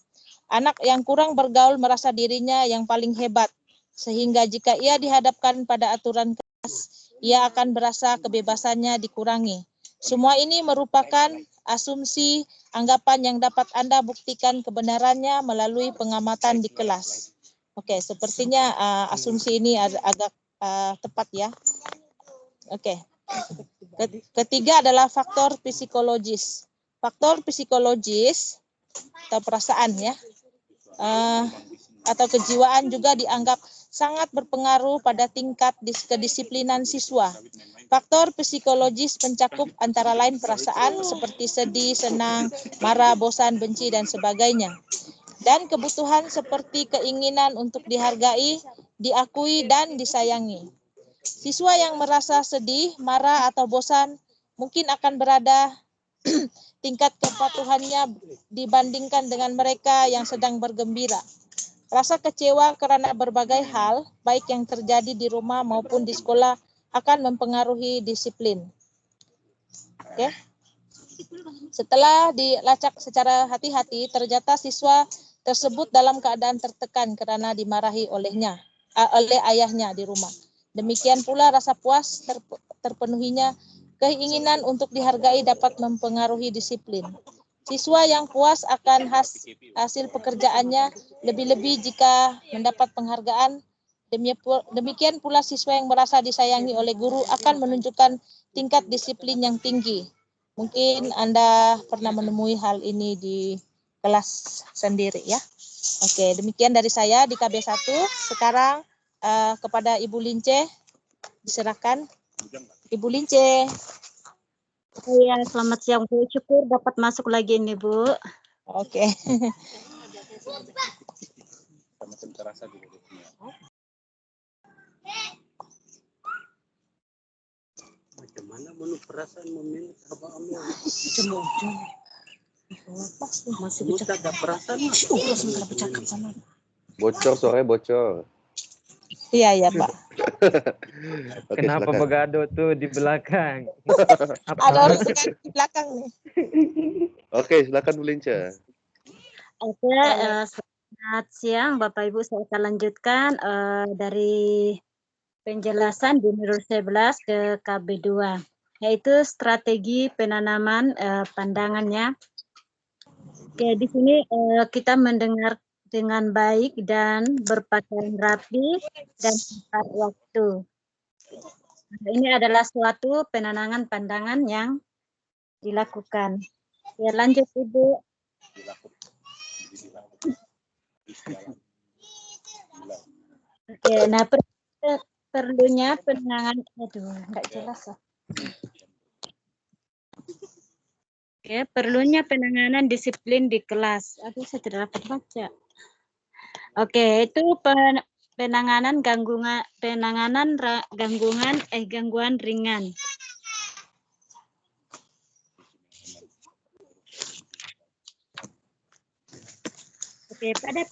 Anak yang kurang bergaul merasa dirinya yang paling hebat, sehingga jika ia dihadapkan pada aturan kelas, ia akan berasa kebebasannya dikurangi. Semua ini merupakan asumsi, anggapan yang dapat Anda buktikan kebenarannya melalui pengamatan di kelas. Oke, sepertinya asumsi ini agak tepat ya. Oke. Ketiga adalah faktor psikologis. Faktor psikologis atau perasaan ya, atau kejiwaan juga dianggap sangat berpengaruh pada tingkat kedisiplinan siswa. Faktor psikologis mencakup antara lain perasaan seperti sedih, senang, marah, bosan, benci, dan sebagainya. Dan kebutuhan seperti keinginan untuk dihargai, diakui, dan disayangi. Siswa yang merasa sedih, marah, atau bosan mungkin akan berada tingkat kepatuhannya dibandingkan dengan mereka yang sedang bergembira. Rasa kecewa karena berbagai hal, baik yang terjadi di rumah maupun di sekolah, akan mempengaruhi disiplin. Oke. Setelah dilacak secara hati-hati, ternyata siswa tersebut dalam keadaan tertekan karena dimarahi oleh ayahnya di rumah. Demikian pula rasa puas terpenuhinya keinginan untuk dihargai dapat mempengaruhi disiplin. Siswa yang puas akan hasil pekerjaannya lebih-lebih jika mendapat penghargaan. Demikian pula siswa yang merasa disayangi oleh guru akan menunjukkan tingkat disiplin yang tinggi. Mungkin Anda pernah menemui hal ini di kelas sendiri ya. Oke, demikian dari saya di KB1. Sekarang kepada Ibu Lince diserahkan. Ibu Lince. Ya, selamat siang Bu. Syukur dapat masuk lagi nih Bu. Oke. Macam mana menurut perasaan memilih apa ambil? Masih ada perasaan. bercakap sama. Bocor, suaranya bocor. Iya, ya Pak. Oke, Kenapa silakan. Begado tuh di belakang? Ada orang di belakang nih. Oke, silakan Bu Lince. Oke, selamat siang Bapak Ibu. Saya akan lanjutkan dari penjelasan di modul 11 ke KB2, yaitu strategi penanaman pandangannya. Oke, di sini kita mendengar dengan baik dan berpakaian rapi dan tepat waktu. Nah, ini adalah suatu penenangan pandangan yang dilakukan. Ya, lanjut Ibu. Oke, nah perlunya penenangan, nggak jelas lah. Oke, perlunya penanganan disiplin di kelas. Aduh, saya tidak dapat baca. Oke, itu penanganan gangguan ringan. Oke, pada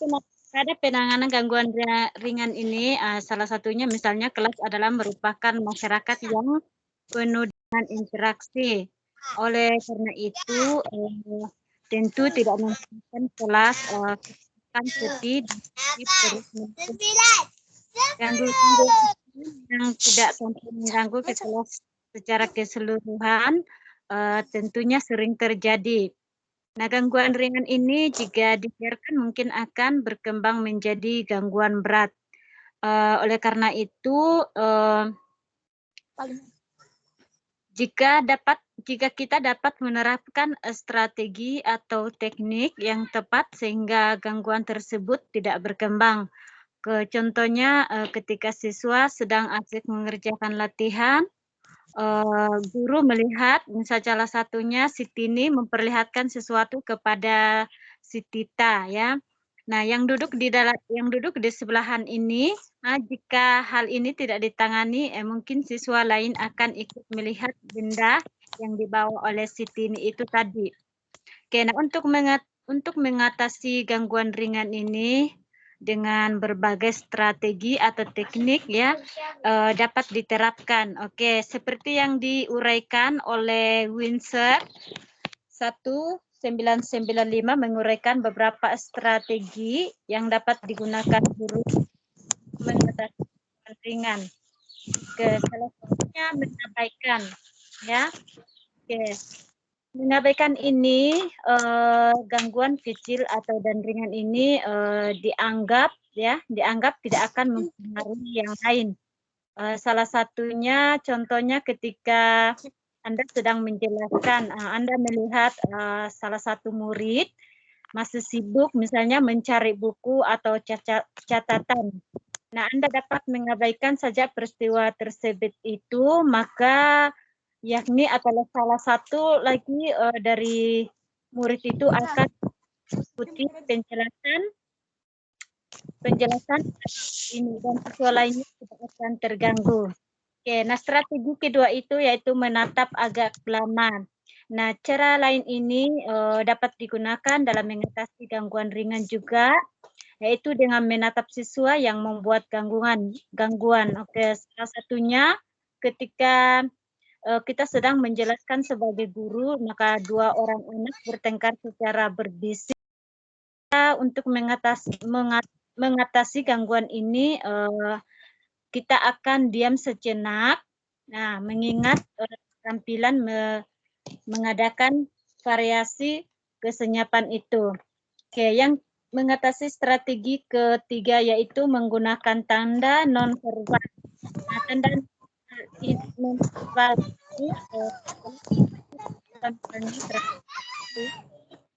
penanganan gangguan ringan ini, salah satunya misalnya kelas adalah merupakan masyarakat yang penuh dengan interaksi. Oleh karena itu, tentu tidak mungkin kelas seperti gangguan yang tidak sampai mengganggu ke kelas secara keseluruhan, tentunya sering terjadi. Nah, gangguan ringan ini jika dibiarkan mungkin akan berkembang menjadi gangguan berat. Oleh karena itu, jika kita dapat menerapkan strategi atau teknik yang tepat sehingga gangguan tersebut tidak berkembang. Contohnya ketika siswa sedang asik mengerjakan latihan, guru melihat misalnya salah satunya si Tini memperlihatkan sesuatu kepada si Tita ya. Nah, yang duduk di sebelahan ini, jika hal ini tidak ditangani, mungkin siswa lain akan ikut melihat benda yang dibawa oleh si Tini itu tadi. Oke, nah untuk mengatasi gangguan ringan ini, dengan berbagai strategi atau teknik ya dapat diterapkan. Oke, seperti yang diuraikan oleh Windsor 1995 menguraikan beberapa strategi yang dapat digunakan guru mengatasi ringan. Oke, salah satunya mengabaikan ya. Oke. Mengabaikan ini gangguan kecil atau dan ringan ini dianggap tidak akan mempengaruhi yang lain. Salah satunya contohnya ketika Anda sedang menjelaskan, Anda melihat salah satu murid masih sibuk misalnya mencari buku atau catatan. Nah, Anda dapat mengabaikan saja peristiwa tersebut itu, maka yakni adalah salah satu lagi dari murid itu akan mengikuti penjelasan ini dan siswa lainnya tidak akan terganggu. Oke, nah strategi kedua itu yaitu menatap agak lama. Nah, cara lain ini dapat digunakan dalam mengatasi gangguan ringan juga, yaitu dengan menatap siswa yang membuat gangguan. Oke, salah satunya ketika kita sedang menjelaskan sebagai guru, maka dua orang anak bertengkar secara berbisik. Untuk mengatasi gangguan ini, kita akan diam sejenak. Nah, mengingat tampilan mengadakan variasi kesenyapan itu. Oke, yang mengatasi strategi ketiga yaitu menggunakan tanda non-verbal. Nah, tanda non-verbal ini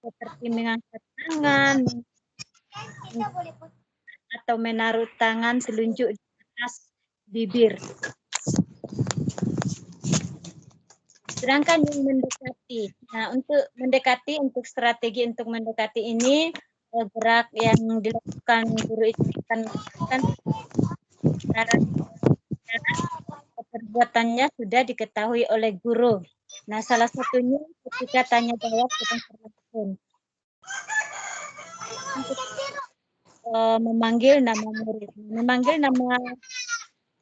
seperti mengangkat tangan atau menaruh tangan telunjuk di atas bibir. Sedangkan yang mendekati, nah untuk strategi untuk mendekati ini gerak yang dilakukan guru itu akan cara perbuatannya sudah diketahui oleh guru. Nah, salah satunya ketika tanya jawab dengan berlangsung. Memanggil nama murid. Memanggil nama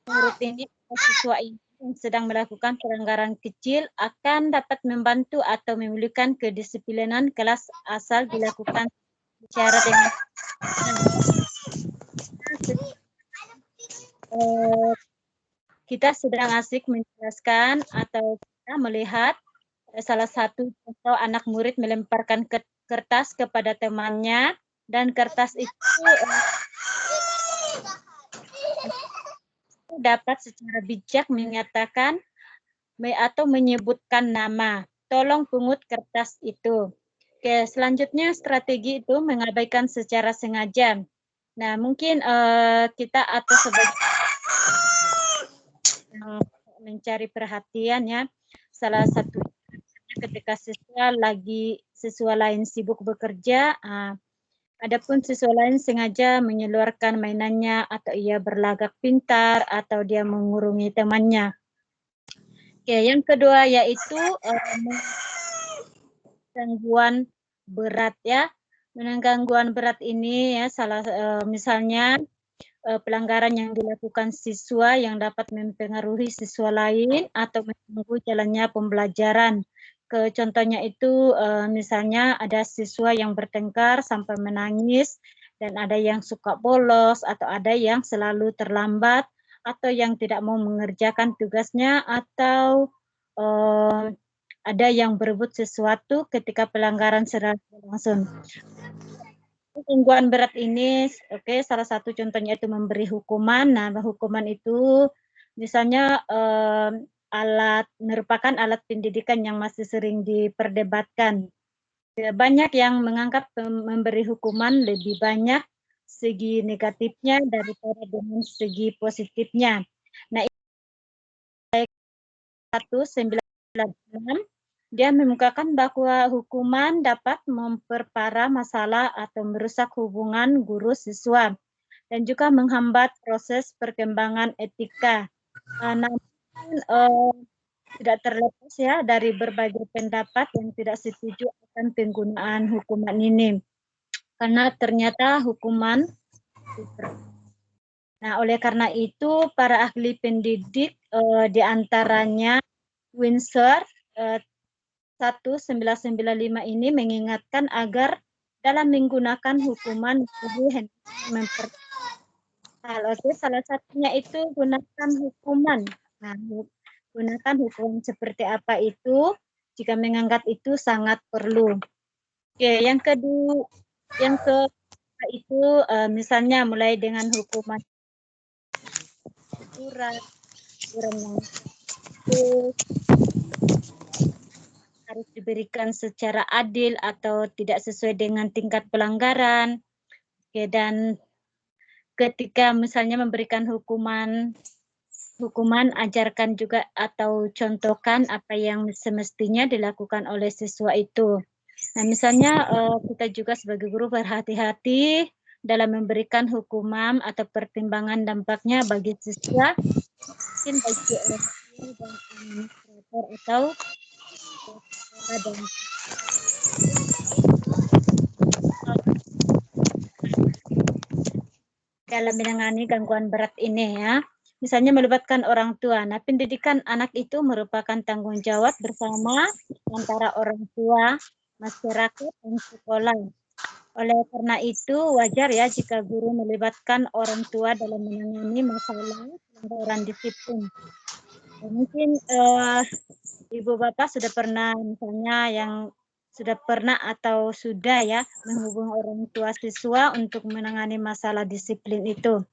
murid ini atau siswa ini yang sedang melakukan pelanggaran kecil akan dapat membantu atau memulihkan kedisiplinan kelas asal dilakukan secara dengan kita sedang asik menjelaskan atau kita melihat salah satu contoh anak murid melemparkan kertas kepada temannya dan kertas itu dapat secara bijak menyatakan atau menyebutkan nama. Tolong pungut kertas itu. Oke, selanjutnya strategi itu mengabaikan secara sengaja. Nah, mungkin kita atau sebagai mencari perhatian ya. Salah satu ketika siswa lain sibuk bekerja, adapun siswa lain sengaja menyeluarkan mainannya atau ia berlagak pintar atau dia mengurungi temannya. Oke, yang kedua yaitu gangguan berat ya. Gangguan berat ini ya misalnya pelanggaran yang dilakukan siswa yang dapat mempengaruhi siswa lain atau mengganggu jalannya pembelajaran. Contohnya itu misalnya ada siswa yang bertengkar sampai menangis dan ada yang suka bolos atau ada yang selalu terlambat atau yang tidak mau mengerjakan tugasnya atau ada yang berebut sesuatu ketika pelanggaran sedang berlangsung. Gangguan berat ini, salah satu contohnya itu memberi hukuman. Nah, hukuman itu misalnya merupakan alat pendidikan yang masih sering diperdebatkan. Banyak yang menganggap memberi hukuman lebih banyak segi negatifnya daripada dengan segi positifnya. Nah, 1996 dia mengemukakan bahwa hukuman dapat memperparah masalah atau merusak hubungan guru siswa dan juga menghambat proses perkembangan etika. Namun tidak terlepas ya dari berbagai pendapat yang tidak setuju akan penggunaan hukuman ini. Karena ternyata hukuman Nah, oleh karena itu para ahli pendidik di antaranya Windsor 1995 ini mengingatkan agar dalam menggunakan hukuman guru hendaknya oke, salah satunya itu gunakan hukuman. Nah, gunakan hukuman seperti apa itu jika menganggap itu sangat perlu. Oke, yang kedua itu misalnya mulai dengan hukuman surat yang harus diberikan secara adil atau tidak sesuai dengan tingkat pelanggaran. Oke, dan ketika misalnya memberikan hukuman ajarkan juga atau contohkan apa yang semestinya dilakukan oleh siswa itu. Nah, misalnya kita juga sebagai guru berhati-hati dalam memberikan hukuman atau pertimbangan dampaknya bagi siswa, mungkin bagi orang tua dan administrator atau dalam menangani gangguan berat ini ya. Misalnya melibatkan orang tua. Nah, pendidikan anak itu merupakan tanggung jawab bersama antara orang tua, masyarakat, dan sekolah. Oleh karena itu, wajar ya jika guru melibatkan orang tua dalam menangani masalah pelanggaran disiplin. Mungkin Ibu Bapak sudah pernah misalnya yang sudah pernah atau sudah ya menghubungi orang tua siswa untuk menangani masalah disiplin itu.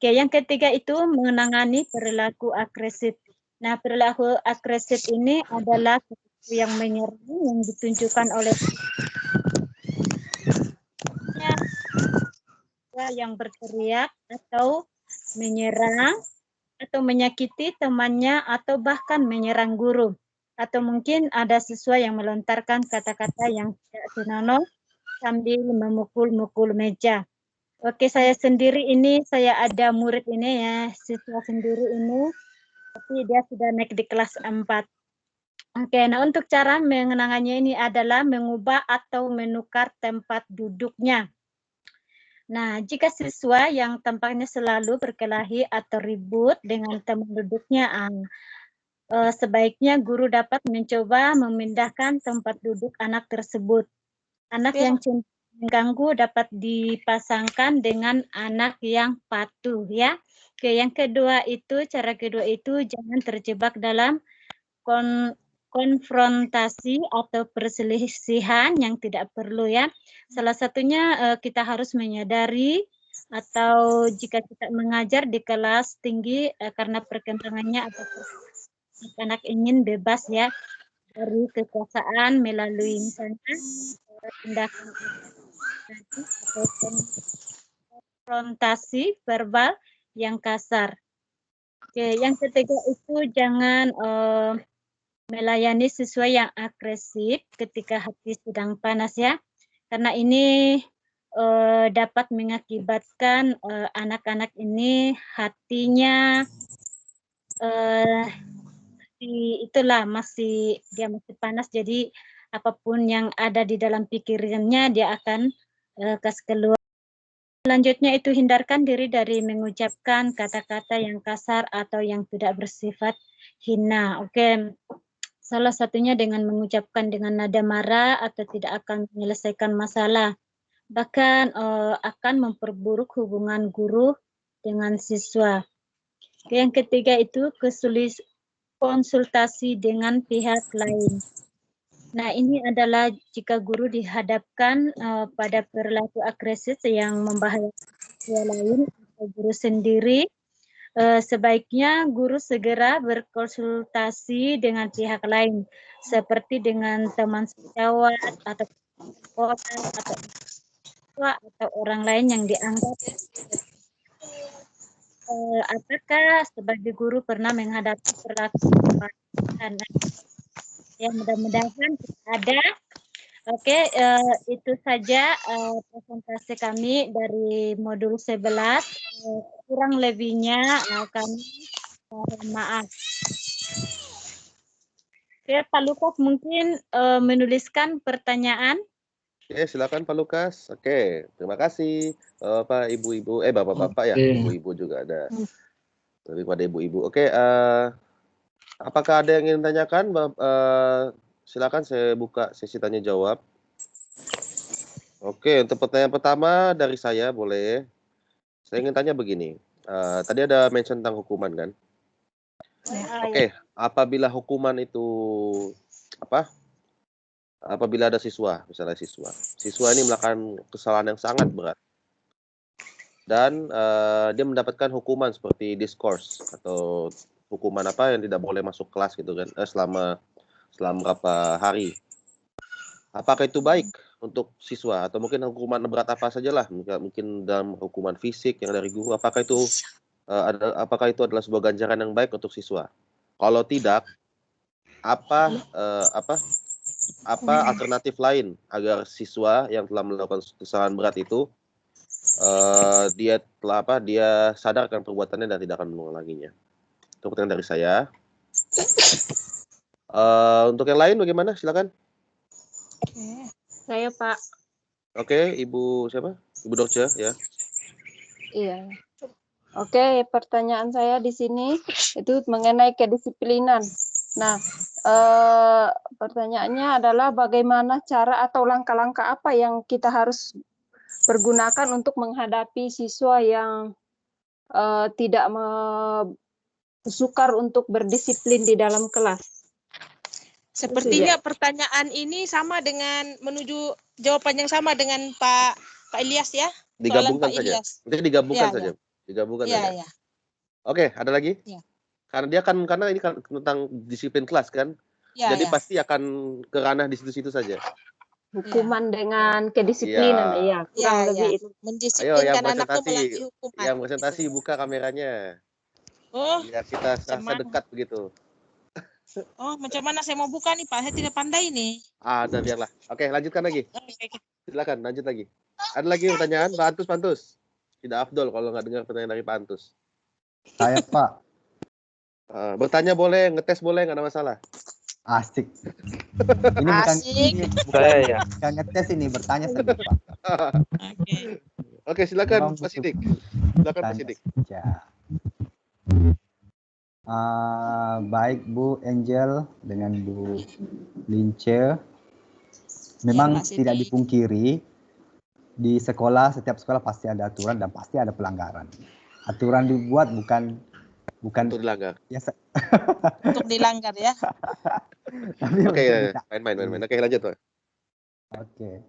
Oke, yang ketiga itu menangani perilaku agresif. Nah, perilaku agresif ini adalah yang menyerang yang ditunjukkan oleh yang berteriak atau menyerang atau menyakiti temannya atau bahkan menyerang guru. Atau mungkin ada siswa yang melontarkan kata-kata yang tidak senonoh sambil memukul-mukul meja. Oke, saya sendiri ini, saya ada murid ini ya, siswa sendiri ini, tapi dia sudah naik di kelas 4. Oke, nah untuk cara mengenangannya ini adalah mengubah atau menukar tempat duduknya. Nah, jika siswa yang tampaknya selalu berkelahi atau ribut dengan teman duduknya, sebaiknya guru dapat mencoba memindahkan tempat duduk anak tersebut. Anak yang mengganggu dapat dipasangkan dengan anak yang patuh ya. Oke, yang kedua itu, cara kedua itu jangan terjebak dalam konfrontasi atau perselisihan yang tidak perlu ya. Salah satunya kita harus menyadari atau jika kita mengajar di kelas tinggi karena perkembangannya atau anak ingin bebas ya dari kekuasaan melalui misalnya tindakan atau konfrontasi verbal yang kasar. Oke, yang ketiga itu jangan melayani siswa yang agresif ketika hati sedang panas ya, karena ini dapat mengakibatkan anak-anak ini hatinya itulah dia masih panas, jadi apapun yang ada di dalam pikirannya dia akan kasih keluar. Selanjutnya itu hindarkan diri dari mengucapkan kata-kata yang kasar atau yang tidak bersifat hina. Oke. Salah satunya dengan mengucapkan dengan nada marah atau tidak akan menyelesaikan masalah. Bahkan akan memperburuk hubungan guru dengan siswa. Yang ketiga itu konsultasi dengan pihak lain. Nah, ini adalah jika guru dihadapkan pada perilaku agresif yang membahayakan siswa lain atau guru sendiri, sebaiknya guru segera berkonsultasi dengan pihak lain, seperti dengan teman sejawat atau sekolah atau orang lain yang dianggap apakah sebagai guru pernah menghadapi perilaku ya, mudah-mudahan ada. Oke, itu saja presentasi kami dari modul 11. Kurang lebihnya kami mohon maaf. Oke, Pak Lukas mungkin menuliskan pertanyaan Oke, silakan Pak Lukas. Oke, terima kasih Pak Ibu-ibu, Bapak-bapak ya, Oke. Ibu-ibu juga ada. Daripada Ibu-ibu. Oke, apakah ada yang ingin tanyakan? Silakan saya buka sesi tanya jawab. Oke, untuk pertanyaan pertama dari saya boleh. Saya ingin tanya begini. Tadi ada mention tentang hukuman kan? Oke, apabila hukuman itu apabila ada siswa, misalnya siswa ini melakukan kesalahan yang sangat berat dan dia mendapatkan hukuman seperti diskors atau hukuman apa yang tidak boleh masuk kelas gitu kan, selama berapa hari. Apakah itu baik untuk siswa atau mungkin hukuman berat apa sajalah, mungkin dalam hukuman fisik yang dari guru, apakah itu adalah sebuah ganjaran yang baik untuk siswa? Kalau tidak, apa alternatif lain agar siswa yang telah melakukan kesalahan berat itu dia sadarkan perbuatannya dan tidak akan mengulanginya. Itu pertanyaan dari saya. Untuk yang lain bagaimana? Silakan. Saya Pak. Oke, Ibu siapa? Ibu Dorce ya. Iya. Oke, pertanyaan saya di sini itu mengenai kedisiplinan. Nah, pertanyaannya adalah bagaimana cara atau langkah-langkah apa yang kita harus pergunakan untuk menghadapi siswa yang tidak sukar untuk berdisiplin di dalam kelas. Sepertinya pertanyaan ini sama dengan menuju jawaban yang sama dengan Pak Ilyas ya. Digabungkan Pak saja. Ilyas. Mungkin digabungkan Ya, saja. Digabungkan Ya, saja. ya. Oke, ada lagi? Ya. Karena ini kan tentang disiplin kelas kan. Ya, Jadi ya. pasti akan ke ranah di situ-situ saja. Hukuman dengan kedisiplinan, iya. Kurang lebih itu. Ayo Mendisiplinkan yang anak itu presentasi, melalui hukuman. yang presentasi buka kameranya. Oh, Biar kita macam serasa mana? dekat begitu. Oh, macam mana saya mau buka nih Pak? Saya tidak pandai nih. Ada biarlah. Oke, lanjutkan lagi. Silakan, lanjut lagi. Ada lagi pertanyaan? Pak Antus. Tidak afdol kalau nggak dengar pertanyaan dari Pak Antus. Saya Pak. Bertanya boleh, ngetes boleh, nggak ada masalah. Asik. Ini bukan ngetes ini, bertanya saja Pak. Oke, silakan Pak Sidik. Silakan Pak Sidik. Baik Bu Angel dengan Bu Lince, memang tidak dipungkiri di sekolah, setiap sekolah pasti ada aturan dan pasti ada pelanggaran. Aturan dibuat bukan untuk dilanggar. Ya, untuk dilanggar ya. Oke, main. Oke, lanjut Pak. Oke.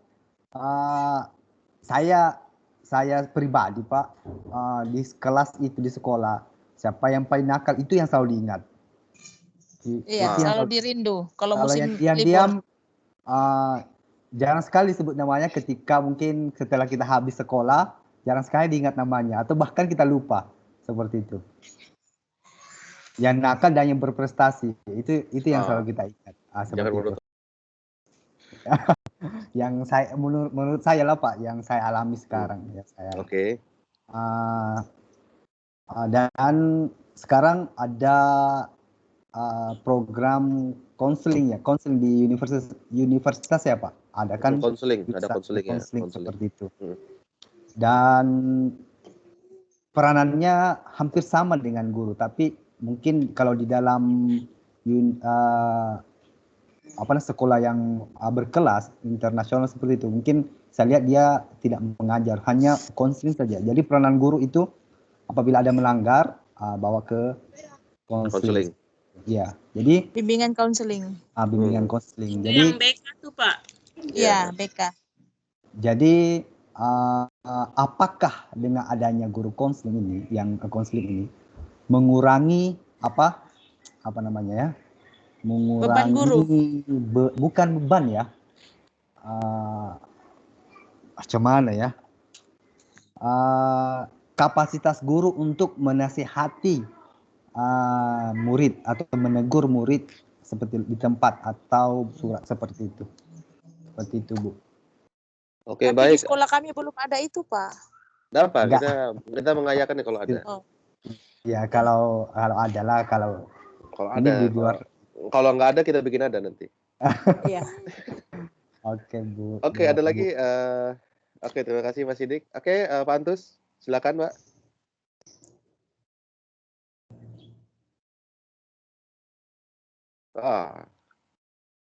Saya pribadi Pak, di kelas itu, di sekolah, siapa yang paling nakal itu yang selalu diingat. Iya, selalu dirindu. Kalau musim yang libur. diam, jarang sekali sebut namanya ketika mungkin setelah kita habis sekolah, jarang sekali diingat namanya. Atau bahkan kita lupa, seperti itu. Yang nakal dan yang berprestasi, itu yang selalu kita ingat. Seperti itu. Yang saya menurut saya lah Pak, yang saya alami sekarang ya saya. Oke. Dan sekarang ada program konseling di universitas ya Pak. Ada kan konseling, seperti itu. Dan peranannya hampir sama dengan guru, tapi mungkin kalau di dalam sekolah yang berkelas internasional seperti itu, mungkin saya lihat dia tidak mengajar, hanya konseling saja. Jadi peranan guru itu apabila ada melanggar, bawa ke konseling. Ya, jadi bimbingan konseling. Bimbingan konseling. Jadi yang BK tuh Pak. Iya, BK. Jadi apakah dengan adanya guru konseling ini, mengurangi mengurangi beban guru? Bukan beban ya. Macam mana ya? Kapasitas guru untuk menasihati murid atau menegur murid seperti di tempat atau surat seperti itu. Seperti itu, Bu. Oke, tapi baik. Di sekolah kami belum ada itu, Pak. Apa? Kita mengayakan kalau ada. Ya, kalau ada lah, kalau ada. Di luar. Kalau nggak ada kita bikin ada nanti. Iya. Oke, Bu. Oke, ada Beberapa, Bu. lagi. Oke, terima kasih Mas Sidik. Oke, Pak Antus, silakan Pak.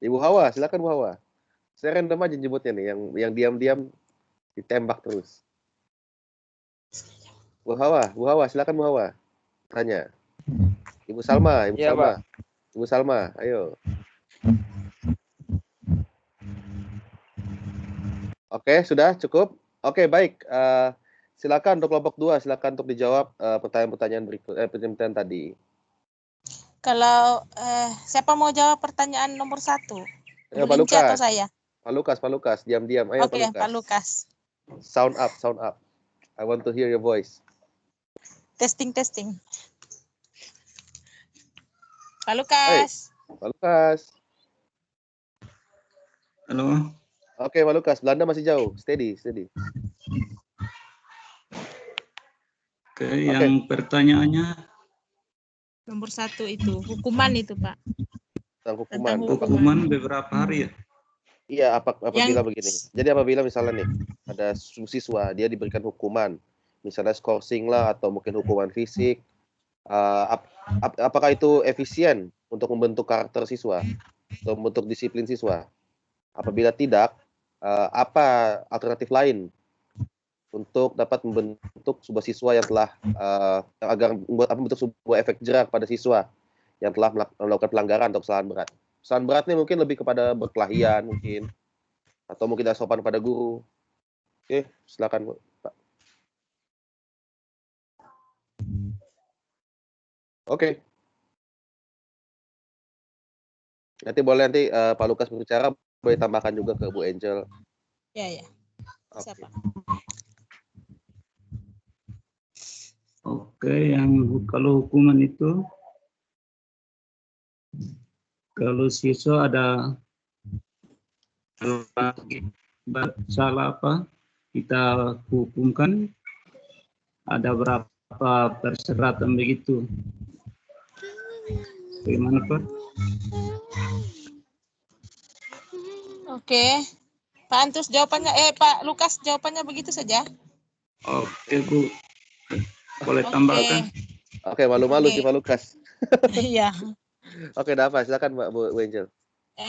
Ibu Hawa, silakan Bu Hawa. Saya random aja nyebutnya nih, yang diam-diam ditembak terus. Bu Hawa, silakan Bu Hawa. Tanya. Ibu Salma, Iya, Pak. Ibu Salma, ayo. Oke, sudah cukup. Oke, baik. Silakan untuk kelompok 2, silakan untuk dijawab pertanyaan-pertanyaan pertanyaan tadi. Kalau siapa mau jawab pertanyaan nomor 1? Ayo, Bu Pak Linci atau Lukas. saya? Pak Lukas, diam-diam. Ayo, Oke, Pak Lukas. Sound up. I want to hear your voice. Testing. Pak Lukas. Pak Lukas. Halo. Oke, Pak Lukas. Belanda masih jauh. Steady. Oke, yang pertanyaannya Nomor 1 itu hukuman itu, Pak. Tentang hukuman beberapa hari ya? Iya, apabila begini. Jadi apabila misalnya nih ada siswa dia diberikan hukuman, misalnya skorsing lah atau mungkin hukuman fisik, apakah itu efisien untuk membentuk karakter siswa atau membentuk disiplin siswa? Apabila tidak, apa alternatif lain untuk dapat membentuk sebuah siswa yang telah agar membentuk sebuah efek jerak pada siswa yang telah melakukan pelanggaran atau kesalahan berat. Kesalahan berat ini mungkin lebih kepada berkelahian mungkin, atau mungkin tidak sopan pada guru. Oke, silakan Pak. Oke. Nanti Pak Lukas berbicara, boleh tambahkan juga ke Bu Angel. Ya. Oke. Siapa? Oke, kalau hukuman itu, kalau siswa ada salah apa, kita hukumkan, ada berapa perseratan begitu. Bagaimana Pak? Oke. Pak Antus jawabannya, Pak Lukas jawabannya begitu saja. Oke Bu, boleh tambahkan? Oke, malu-malu sih Pak Lukas. Iya. Oke, dapat. Silakan Mbak Bu Angel.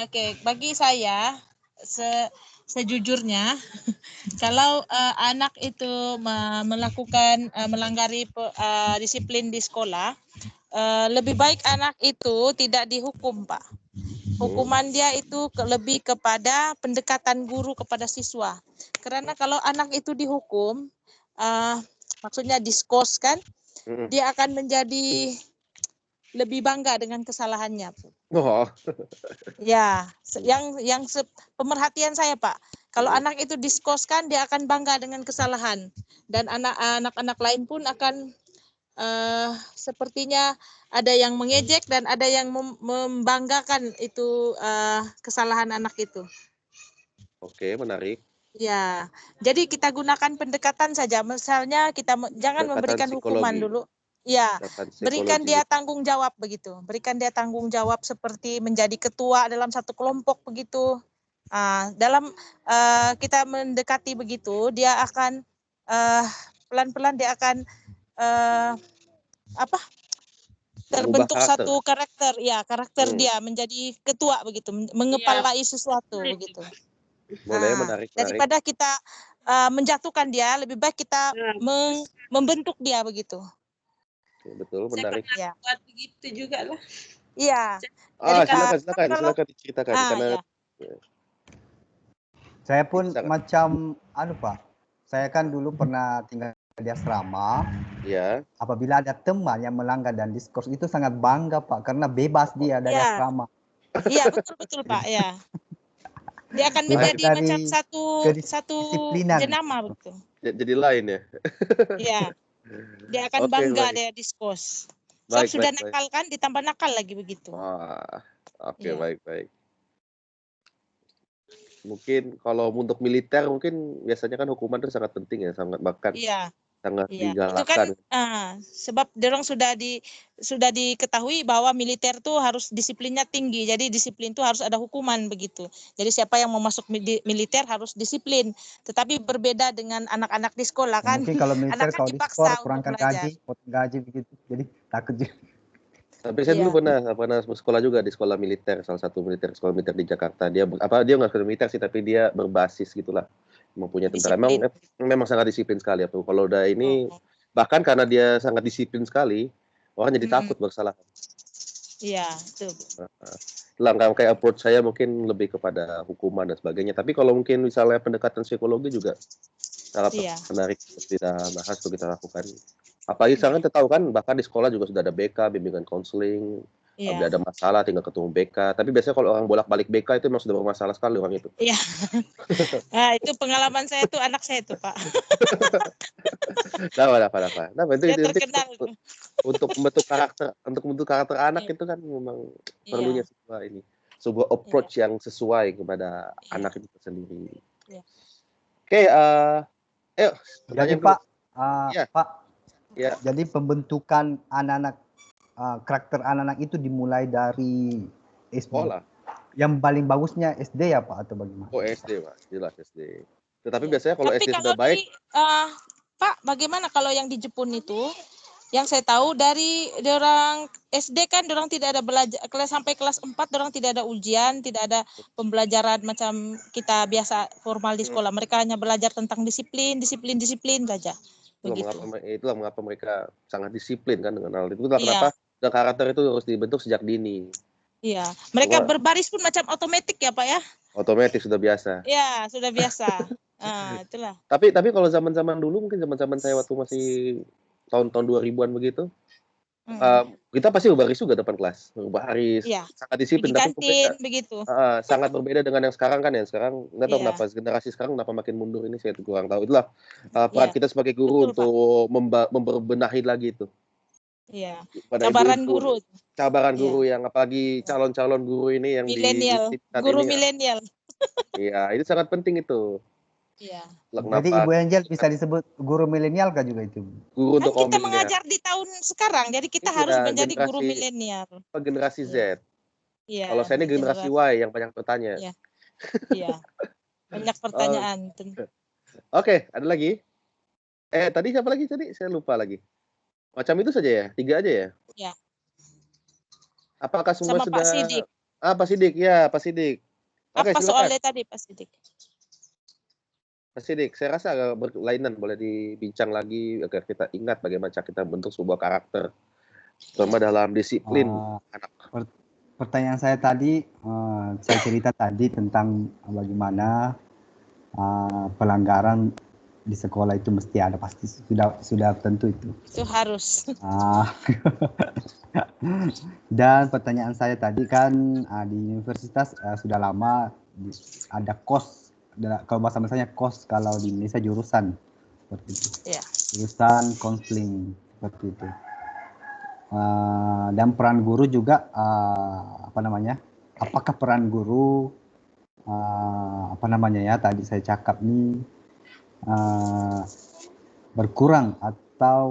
Oke, bagi saya sejujurnya kalau anak itu melakukan melanggari disiplin di sekolah, lebih baik anak itu tidak dihukum, Pak. Hukuman dia itu lebih kepada pendekatan guru kepada siswa. Karena kalau anak itu dihukum, maksudnya diskors kan, dia akan menjadi lebih bangga dengan kesalahannya. Oh. Ya, yang pemerhatian saya Pak, kalau anak itu diskoskan dia akan bangga dengan kesalahan, dan anak-anak lain pun akan sepertinya ada yang mengejek dan ada yang membanggakan itu kesalahan anak itu. Oke, menarik. Ya, jadi kita gunakan pendekatan saja. Misalnya kita jangan memberikan hukuman dulu. Ya, berikan dia tanggung jawab begitu. Berikan dia tanggung jawab seperti menjadi ketua dalam satu kelompok begitu. Dalam kita mendekati begitu, dia akan pelan-pelan dia akan terbentuk satu karakter. Ya, karakter dia menjadi ketua begitu, mengepalai sesuatu begitu. Boleh, menarik. Daripada kita menjatuhkan dia, lebih baik kita membentuk dia begitu. Betul, menarik. Saya buat begitu juga lah. Iya. Silakan diceritakan. Karena saya pun macam Pak. Saya kan dulu pernah tinggal di asrama. Iya. Apabila ada teman yang melanggar dan diskors itu sangat bangga Pak, karena bebas dia dari asrama. Iya, betul Pak, ya. Dia akan menjadi macam satu jenama begitu. Jadi lain ya. Iya. Dia akan bangga dia diskors. Sebab sudah nakal kan, ditambah nakal lagi begitu. Oke, baik. Mungkin kalau untuk militer mungkin biasanya kan hukuman itu sangat penting ya, sangat bahkan. Iya. sangat Iya, itu kan digalakkan. sebab dorong sudah diketahui bahwa militer tuh harus disiplinnya tinggi. Jadi disiplin tuh harus ada hukuman begitu. Jadi siapa yang mau masuk militer harus disiplin. Tetapi berbeda dengan anak-anak di sekolah kan. Mungkin kalau militer Anak kan kalau diskor dipaksa untuk kurangkan belajar. gaji, potong gaji begitu. Jadi takut juga. Tapi saya Iya. dulu pernah sekolah juga di sekolah militer, salah satu sekolah militer di Jakarta. Dia nggak sekolah militer sih, tapi dia berbasis gitulah, mempunyai tentara. Memang sangat disiplin sekali tuh. Kalau udah ini bahkan karena dia sangat disiplin sekali, orang jadi takut bersalah. Iya, itu. Langkah kayak approach saya mungkin lebih kepada hukuman dan sebagainya. Tapi kalau mungkin misalnya pendekatan psikologi juga sangat menarik untuk kita bahas, untuk kita lakukan. Apalagi sekarang kita tahu kan, bahkan di sekolah juga sudah ada BK, bimbingan konseling. Kalau ada masalah tinggal ketemu BK. Tapi biasanya kalau orang bolak-balik BK itu memang sudah bermasalah sekali orang itu. Iya. Nah, itu pengalaman saya tuh, anak saya tuh, Pak. Nah, itu untuk membentuk karakter anak itu kan memang perlunya sebuah approach yang sesuai kepada anak itu sendiri. Oke, ayo. Jadi Pak, Ya. Jadi pembentukan anak-anak karakter anak-anak itu dimulai dari SD. Sekolah. Yang paling bagusnya SD ya Pak atau bagaimana? Oh SD Pak, jelas SD. Tetapi biasanya kalau SD sudah baik. Pak, bagaimana kalau yang di Jepun itu? Yang saya tahu dari orang SD kan orang tidak ada belajar sampai kelas 4 orang tidak ada ujian, tidak ada pembelajaran macam kita biasa formal di sekolah. Mereka hanya belajar tentang disiplin saja. Itulah mengapa mereka sangat disiplin kan dengan hal itu. Itulah kenapa karakter itu harus dibentuk sejak dini. Iya, mereka berbaris pun macam otomatis ya Pak ya? Otomatis sudah biasa. Iya, sudah biasa. Itulah. Tapi kalau zaman-zaman dulu, mungkin zaman-zaman saya waktu masih tahun-tahun 2000-an begitu, kita pasti berbaris juga depan kelas, berbaris, sangat disiplin. Di kantin begitu. Sangat berbeda dengan yang sekarang kan, sekarang nggak tahu kenapa generasi sekarang kenapa makin mundur ini, saya kurang tahu. Itulah peran kita sebagai guru untuk membenahi lagi itu. Iya. Cabaran guru. Cabaran guru yang apalagi calon-calon guru ini yang milenial, guru milenial. Iya, itu sangat penting itu. Iya. Jadi Ibu Angel bisa disebut guru milenial kah juga itu? Guru untuk kita mengajar di tahun sekarang, jadi kita harus menjadi guru milenial. Generasi Z. Iya. Kalau saya ini generasi Y yang banyak bertanya. Iya. Banyak pertanyaan. Oke, ada lagi? Tadi siapa lagi tadi? Saya lupa lagi. Macam itu saja ya? 3 aja ya? Iya. Apakah semua sama sudah? Pak Sidik. Pak Sidik, ya Pak Sidik. Apa soalnya tadi Pak Sidik? Pak Sidik, saya rasa agak berlainan, boleh dibincang lagi agar kita ingat bagaimana kita bentuk sebuah karakter, terutama dalam disiplin anak. Pertanyaan saya tadi, saya cerita tadi tentang bagaimana pelanggaran di sekolah itu mesti ada, pasti sudah tentu itu. Itu harus. Dan pertanyaan saya tadi kan di universitas sudah lama ada kos, kalau bahasa misalnya kos, kalau di Indonesia jurusan seperti itu. Jurusan konseling seperti itu. Dan peran guru juga apakah peran guru tadi saya cakap nih berkurang atau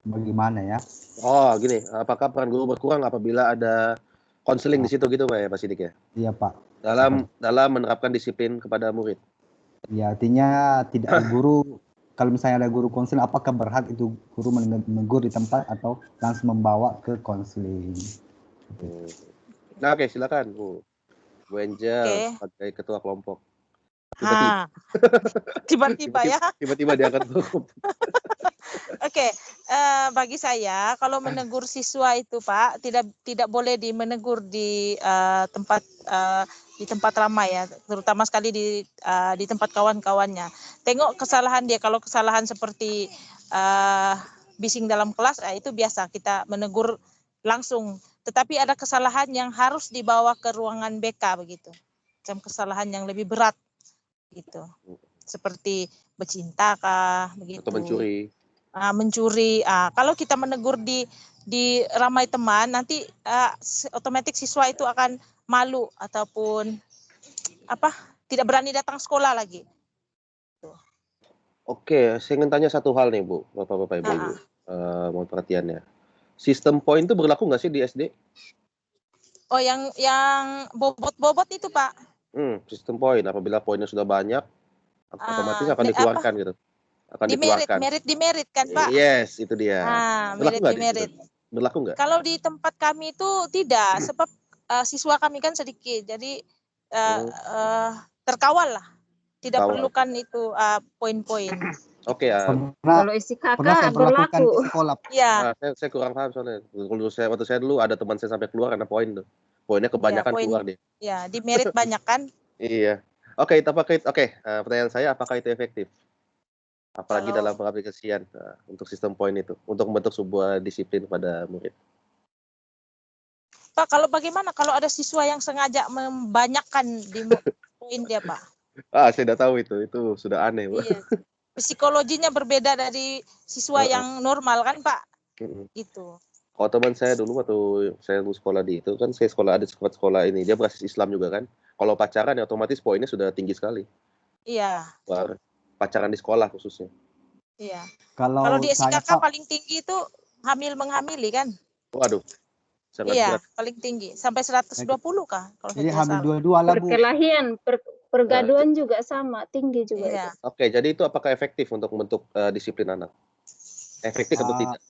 bagaimana ya? Oh gini, apakah peran guru berkurang apabila ada konseling di situ gitu Pak Sidik ya? Iya Pak. Dalam menerapkan disiplin kepada murid. Ya, artinya tidak ada guru, kalau misalnya ada guru konseling, apakah berhak itu guru menegur di tempat atau langsung membawa ke konseling? Nah, oke, silakan Bu Angel sebagai ketua kelompok. Tiba-tiba ya. Tiba-tiba diangkat kelompok. Oke, bagi saya kalau menegur siswa itu Pak tidak boleh menegur di tempat ramai ya, terutama sekali di tempat kawan-kawannya. Tengok kesalahan dia, kalau kesalahan seperti bising dalam kelas, itu biasa kita menegur langsung. Tetapi ada kesalahan yang harus dibawa ke ruangan BK begitu, macam kesalahan yang lebih berat gitu, seperti bercinta kah begitu. Atau mencuri. Mencuri. Kalau kita menegur di ramai teman, nanti otomatis siswa itu akan malu ataupun tidak berani datang sekolah lagi. Oke, saya ingin tanya satu hal nih Bu, Bapak-Bapak, Ibu-Ibu. Mohon perhatiannya. Sistem poin itu berlaku nggak sih di SD? Oh, yang bobot-bobot itu, Pak. Sistem poin. Apabila poinnya sudah banyak, otomatis akan dikeluarkan gitu. Akan dikeluarkan. Di-merit kan, Pak? Yes, itu dia. Berlaku nggak Merit. Berlaku nggak? Kalau di tempat kami itu tidak, sebab siswa kami kan sedikit, jadi terkawal lah. Tidak perlukan itu poin-poin. Oke ya. Kalau isi kakak berlaku. Di sekolah. Iya. Saya kurang paham soalnya. Waktu saya dulu ada teman saya sampai keluar karena poin tuh. Poinnya kebanyakan keluar dia. Ya, di merit banyak kan? Iya. Oke, pertanyaan saya, apakah itu efektif? Apalagi dalam pengaplikasian untuk sistem poin itu, untuk membentuk sebuah disiplin pada murid. Pak, kalau bagaimana kalau ada siswa yang sengaja membanyakkan di poin dia, Pak? Saya tidak tahu itu sudah aneh, Bu. Iya. Psikologinya berbeda dari siswa yang normal kan, Pak? Itu. Kalau teman saya dulu waktu saya dulu sekolah di itu kan, saya sekolah ada sekolah ini, dia berbasis Islam juga kan. Kalau pacaran ya otomatis poinnya sudah tinggi sekali. Iya. Wah, pacaran di sekolah khususnya. Iya. Kalau di SKK paling tinggi itu hamil-menghamili kan? Waduh. Sangat berat. Paling tinggi. Sampai 120 kah? Kalau jadi hamil dua-dua lah, Bu. Perkelahian, pergaduan juga sama, tinggi juga. Iya. Oke, jadi itu apakah efektif untuk membentuk disiplin anak? Efektif atau tidak?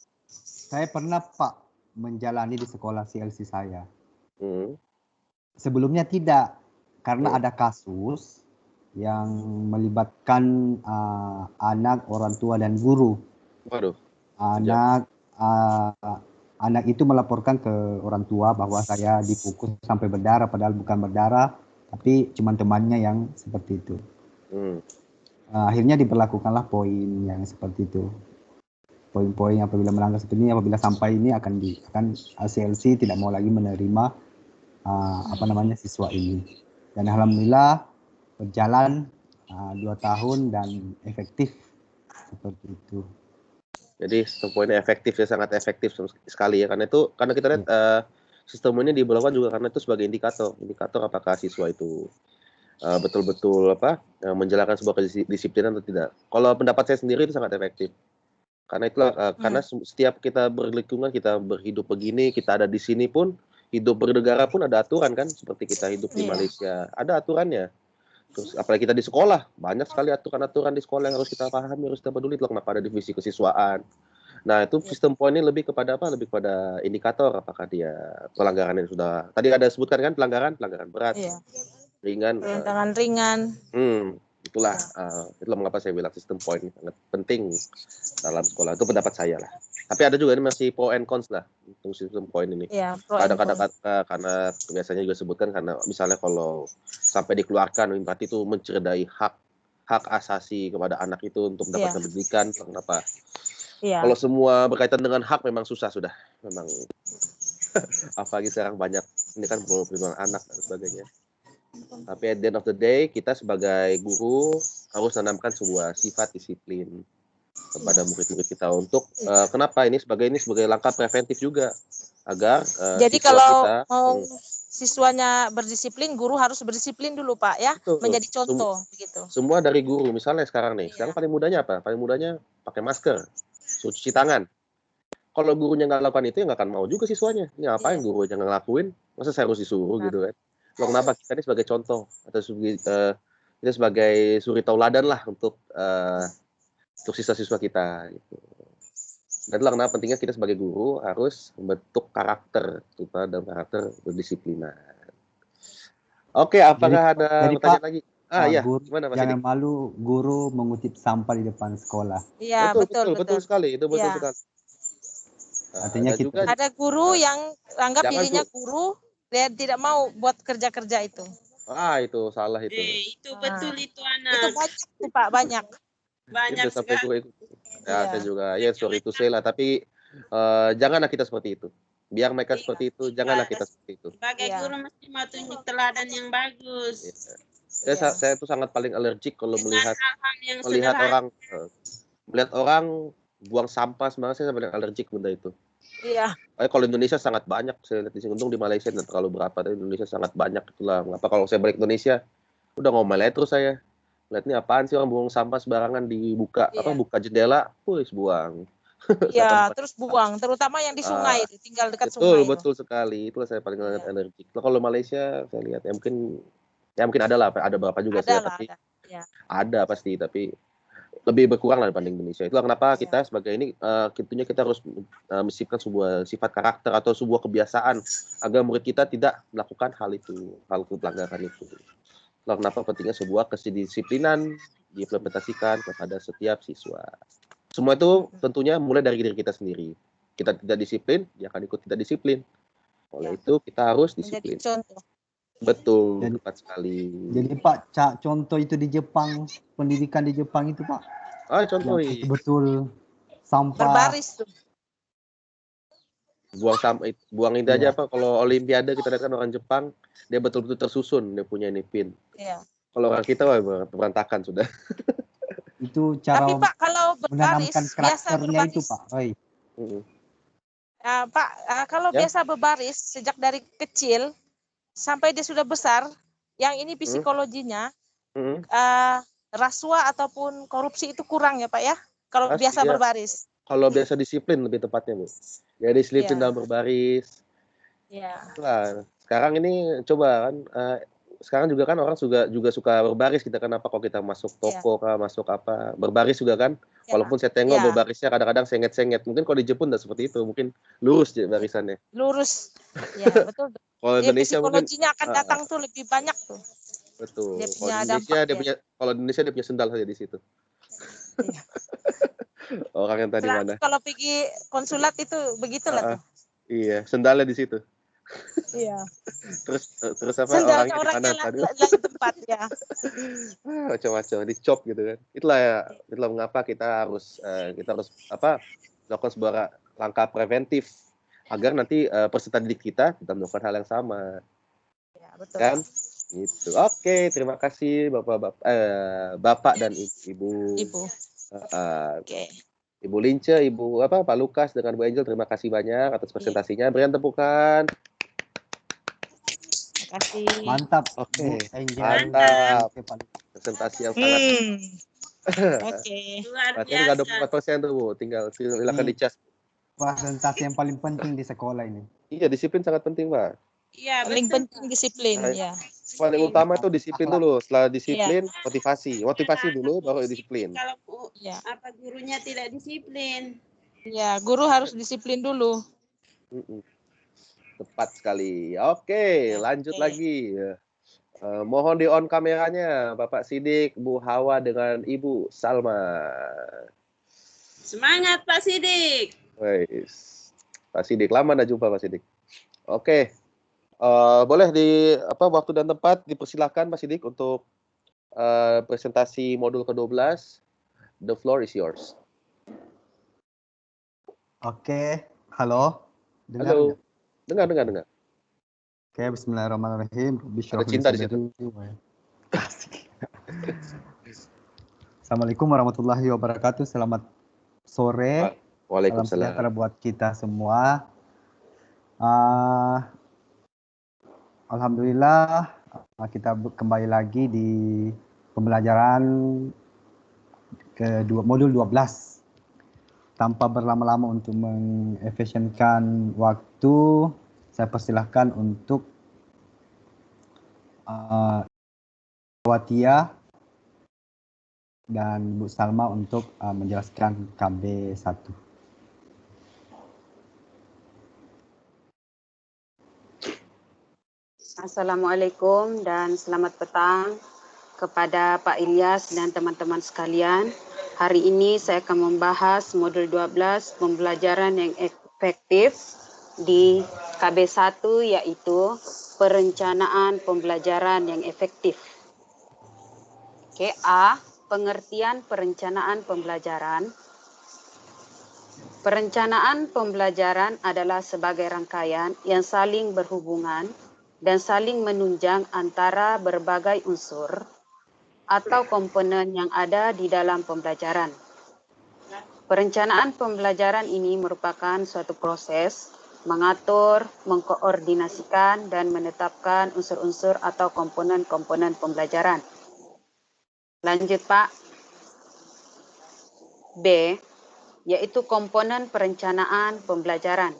Saya pernah, Pak, menjalani di sekolah CLC saya. Sebelumnya tidak, karena ada kasus yang melibatkan anak, orang tua, dan guru. Waduh. Anak itu melaporkan ke orang tua bahwa saya dipukul sampai berdarah, padahal bukan berdarah, tapi cuma temannya yang seperti itu. Akhirnya diberlakukanlah poin yang seperti itu. Poin-poin apabila melanggar seperti ini, apabila sampai ini akan CLC tidak mau lagi menerima siswa ini. Dan alhamdulillah berjalan 2 tahun dan efektif seperti itu. Jadi sistem poinnya efektif ya, sangat efektif sekali ya, karena kita lihat sistem ini diberlakukan juga karena itu sebagai indikator apakah siswa itu betul-betul menjalankan sebuah kedisiplinan atau tidak. Kalau pendapat saya sendiri itu sangat efektif. Karena itulah karena setiap kita berlingkungan, kita berhidup begini, kita ada di sini pun, hidup bernegara pun ada aturan kan, seperti kita hidup di Malaysia, ada aturannya. Terus apalagi kita di sekolah, banyak sekali aturan-aturan di sekolah yang harus kita pahami, harus kita peduli. Itulah kenapa ada divisi kesiswaan. Nah, itu sistem poin ini lebih kepada lebih kepada indikator apakah dia pelanggaran yang sudah tadi ada sebutkan kan, pelanggaran berat, ringan, ringan. Itulah mengapa saya bilang sistem poin sangat penting dalam sekolah. Itu pendapat saya lah. Tapi ada juga ini masih pro and cons lah untuk sistem poin ini. Kadang-kadang karena biasanya juga sebutkan karena misalnya kalau sampai dikeluarkan berarti itu mencederai hak asasi kepada anak itu untuk mendapatkan pendidikan. Kenapa? Kalau semua berkaitan dengan hak memang susah sudah. Memang apalagi sekarang banyak ini kan perlindungan anak dan sebagainya. Tapi at the end of the day, kita sebagai guru harus menanamkan sebuah sifat disiplin kepada murid-murid kita untuk kenapa ini sebagai langkah preventif juga agar jadi kalau mau siswanya berdisiplin, guru harus berdisiplin dulu, Pak, ya. Menjadi contoh begitu. Semua dari guru. Misalnya sekarang sekarang paling mudahnya apa? Paling mudahnya pakai masker, cuci tangan. Kalau gurunya nggak lakukan itu, ya nggak akan mau juga siswanya. Ini ngapain gurunya nggak ngelakuin? Masa saya harus disuruh gitu kan? Loh, kenapa kita ini sebagai contoh atau kita sebagai suri tauladan lah untuk siswa-siswa kita gitu. Dan itulah kenapa pentingnya kita sebagai guru harus membentuk karakter dan karakter berdisiplinan. Oke, apakah ada pertanyaan lagi? Gimana Mas? Jangan malu guru mengutip sampah di depan sekolah. Iya, betul sekali, itu betul sekali. Artinya ada guru yang anggap dirinya guru, dia tidak mau buat kerja-kerja itu. Itu salah itu. Itu betul itu anak. Itu banyak, Pak, banyak. Banyak sekali. Saya juga, sorry itu saya lah. Tapi janganlah kita seperti itu. Biar mereka seperti itu, janganlah kita seperti itu. Sebagai guru mesti mau tunjuk teladan yang bagus. Saya itu sangat paling alergik kalau melihat orang buang sampah sebenarnya saya paling alergik benda itu. Iya. Kalau Indonesia sangat banyak, saya lihat di sini. Untung di Malaysia tidak terlalu berapa, tapi Indonesia sangat banyak. Itulah mengapa kalau saya balik Indonesia, udah ngomel terus saya. Lihat nih apaan sih orang buang sampah sembarangan dibuka Iya. buka jendela, buang. Iya, terus buang, terutama yang di sungai itu, tinggal dekat Betul, sungai itu. betul sekali. Itulah saya paling Iya. energik. Kalau Malaysia saya lihat ya mungkin ada lah, ada beberapa juga sih Ada ya, lah, tapi ada. Ya. ada pasti, tapi lebih berkurang lah dibanding Indonesia. Itulah kenapa Iya. kita sebagai ini tentunya kita harus menciptakan sebuah sifat karakter atau sebuah kebiasaan agar murid kita tidak melakukan hal pelanggaran itu. Itulah kenapa pentingnya sebuah kedisiplinan diimplementasikan kepada setiap siswa. Semua itu tentunya mulai dari diri kita sendiri. Kita tidak disiplin, dia akan ikut tidak disiplin. Oleh itu kita harus disiplin. Menjadi contoh. Betul, tepat sekali. Jadi Pak, contoh itu di Jepang, pendidikan di Jepang itu Pak. Contoh Yang betul sampah. Berbaris tuh. Buang ini aja Pak. Kalau Olimpiade kita lihat kan orang Jepang, dia betul-betul tersusun, dia punya ini pin. Iya. Kalau orang kita berantakan sudah. Itu cara Tapi Pak, kalau berbaris, menanamkan biasa karakternya berbaris. itu Pak. Oi. Pak, kalau biasa berbaris sejak dari kecil sampai dia sudah besar, yang ini psikologinya, rasuah ataupun korupsi itu kurang ya Pak ya? Kalau Pasti biasa ya. berbaris. Kalau biasa disiplin lebih tepatnya Bu. Ya disiplin dalam berbaris. Iya. Nah, sekarang ini coba kan, sekarang juga kan orang juga suka berbaris kita kan kalau kita masuk toko masuk apa berbaris juga kan. Walaupun saya tengok berbarisnya kadang-kadang senget-senget. Mungkin kalau di Jepun tidak seperti itu, mungkin lurus barisannya. Lurus, ya betul. Kalau Indonesia psikologinya akan datang tuh lebih banyak tuh. Betul. Dia Kalau punya Indonesia kalau Indonesia dia punya sendal saja di situ. Iya. Orang yang tadi mana? Kalau pergi konsulat itu begitulah tuh. Iya, sendalnya di situ. Iya. Terus apa sendalnya orangnya di mana tadi? Lain tempat ya. Macam-macam dicop gitu kan. Itulah mengapa kita harus melakukan sebuah langkah preventif agar nanti peserta didik kita melakukan hal yang sama. Ya, betul. Kan? Gitu. Oke, terima kasih Bapak dan Ibu. Oke. Ibu Lince, Pak Lukas dengan Bu Angel, terima kasih banyak atas presentasinya. Berikan tepukan. Terima kasih. Mantap. Oke. Mantap. Presentasi yang sangat. Oke. Luar Tinggal biasa. 24% tuh Bu. Tinggal silakan dicas. Presentasi yang paling penting di sekolah ini. Iya, disiplin sangat penting, Pak. Iya, paling penting disiplin ya. Paling utama itu disiplin dulu. Setelah disiplin, motivasi dulu, baru disiplin. Kalau gurunya tidak disiplin. Ya, guru harus disiplin dulu. Tepat sekali. Oke, lanjut lagi. Mohon di on kameranya, Bapak Sidik, Bu Hawa dengan Ibu Salma. Semangat Pak Sidik. Pak Sidik, lama nggak jumpa Pak Sidik. Oke. Boleh di waktu dan tempat dipersilakan Pak Sidik untuk presentasi modul ke-12. The floor is yours. Oke, halo. Halo. Dengar. Oke, bismillahirrahmanirrahim. Ada cinta di situ. Assalamualaikum warahmatullahi wabarakatuh. Selamat sore. Waalaikumsalam. Salam sejahtera buat kita semua. Alhamdulillah kita kembali lagi di pembelajaran modul 12. Tanpa berlama-lama untuk mengefisienkan waktu, saya persilahkan untuk Watia dan Bu Salma untuk menjelaskan KB 1. Assalamualaikum dan selamat petang kepada Pak Ilyas dan teman-teman sekalian. Hari ini saya akan membahas modul 12 pembelajaran yang efektif di KB 1 yaitu perencanaan pembelajaran yang efektif. Oke, A, pengertian perencanaan pembelajaran. Perencanaan pembelajaran adalah sebagai rangkaian yang saling berhubungan dan saling menunjang antara berbagai unsur atau komponen yang ada di dalam pembelajaran. Perencanaan pembelajaran ini merupakan suatu proses mengatur, mengkoordinasikan, dan menetapkan unsur-unsur atau komponen-komponen pembelajaran. Lanjut Pak. B, yaitu komponen perencanaan pembelajaran.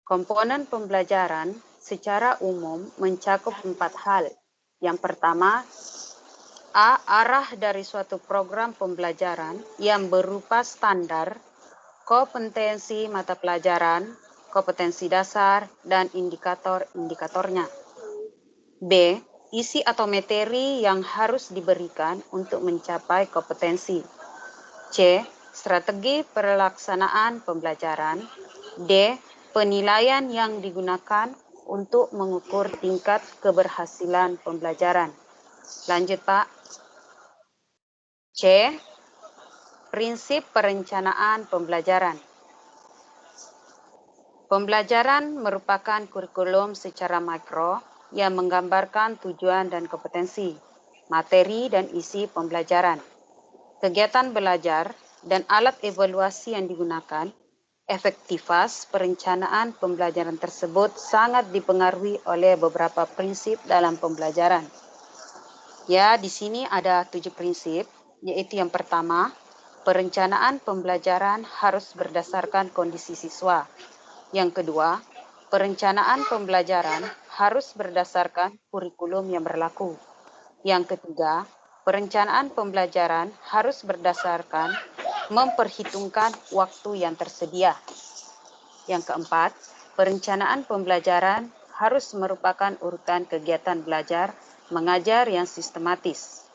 Komponen pembelajaran secara umum mencakup 4 hal. Yang pertama, A, arah dari suatu program pembelajaran yang berupa standar, kompetensi mata pelajaran, kompetensi dasar, dan indikator-indikatornya. B, isi atau materi yang harus diberikan untuk mencapai kompetensi. C, strategi pelaksanaan pembelajaran. D, penilaian yang digunakan untuk mengukur tingkat keberhasilan pembelajaran. Lanjut Pak. C, prinsip perencanaan pembelajaran. Pembelajaran merupakan kurikulum secara makro yang menggambarkan tujuan dan kompetensi, materi dan isi pembelajaran, kegiatan belajar, dan alat evaluasi yang digunakan. Efektivitas perencanaan pembelajaran tersebut sangat dipengaruhi oleh beberapa prinsip dalam pembelajaran. Ya, di sini ada 7 prinsip, yaitu yang pertama, perencanaan pembelajaran harus berdasarkan kondisi siswa. Yang kedua, perencanaan pembelajaran harus berdasarkan kurikulum yang berlaku. Yang ketiga, perencanaan pembelajaran harus berdasarkan memperhitungkan waktu yang tersedia. Yang keempat, perencanaan pembelajaran harus merupakan urutan kegiatan belajar mengajar yang sistematis.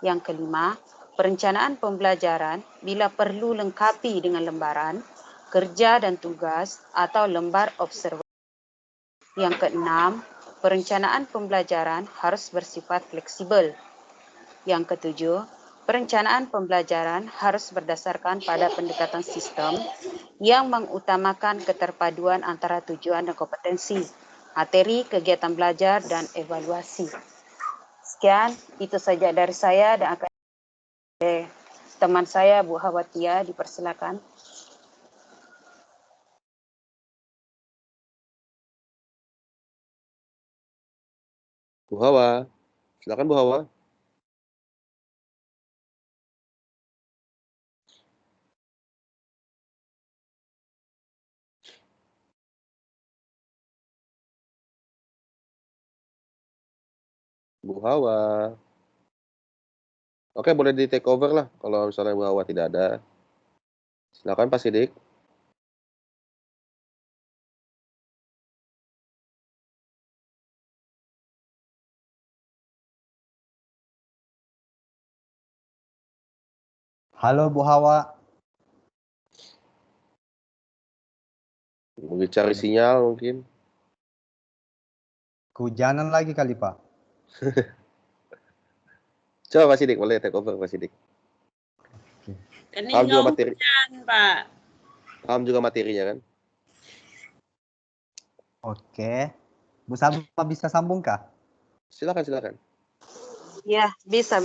Yang kelima, perencanaan pembelajaran bila perlu lengkapi dengan lembaran, kerja dan tugas atau lembar observasi. Yang keenam, perencanaan pembelajaran harus bersifat fleksibel. Yang ketujuh, perencanaan pembelajaran harus berdasarkan pada pendekatan sistem yang mengutamakan keterpaduan antara tujuan dan kompetensi, materi, kegiatan belajar, dan evaluasi. Sekian, itu saja dari saya dan akan teman saya Bu Hawatia, dipersilakan. Bu Hawa, silakan Bu Hawa. Bu Hawa. Oke, boleh di take over lah kalau misalnya Bu Hawa tidak ada. Silakan Pak Sidik. Halo Bu Hawa. Mungkin cari sinyal mungkin. Kehujanan lagi kali Pak. Coba Pak Sidik, boleh take over Pak Sidik. Paham juga materi, Pak. Paham juga materinya kan? Oke. Bu Salma bisa sambung kah? Silakan. Ya, bisa.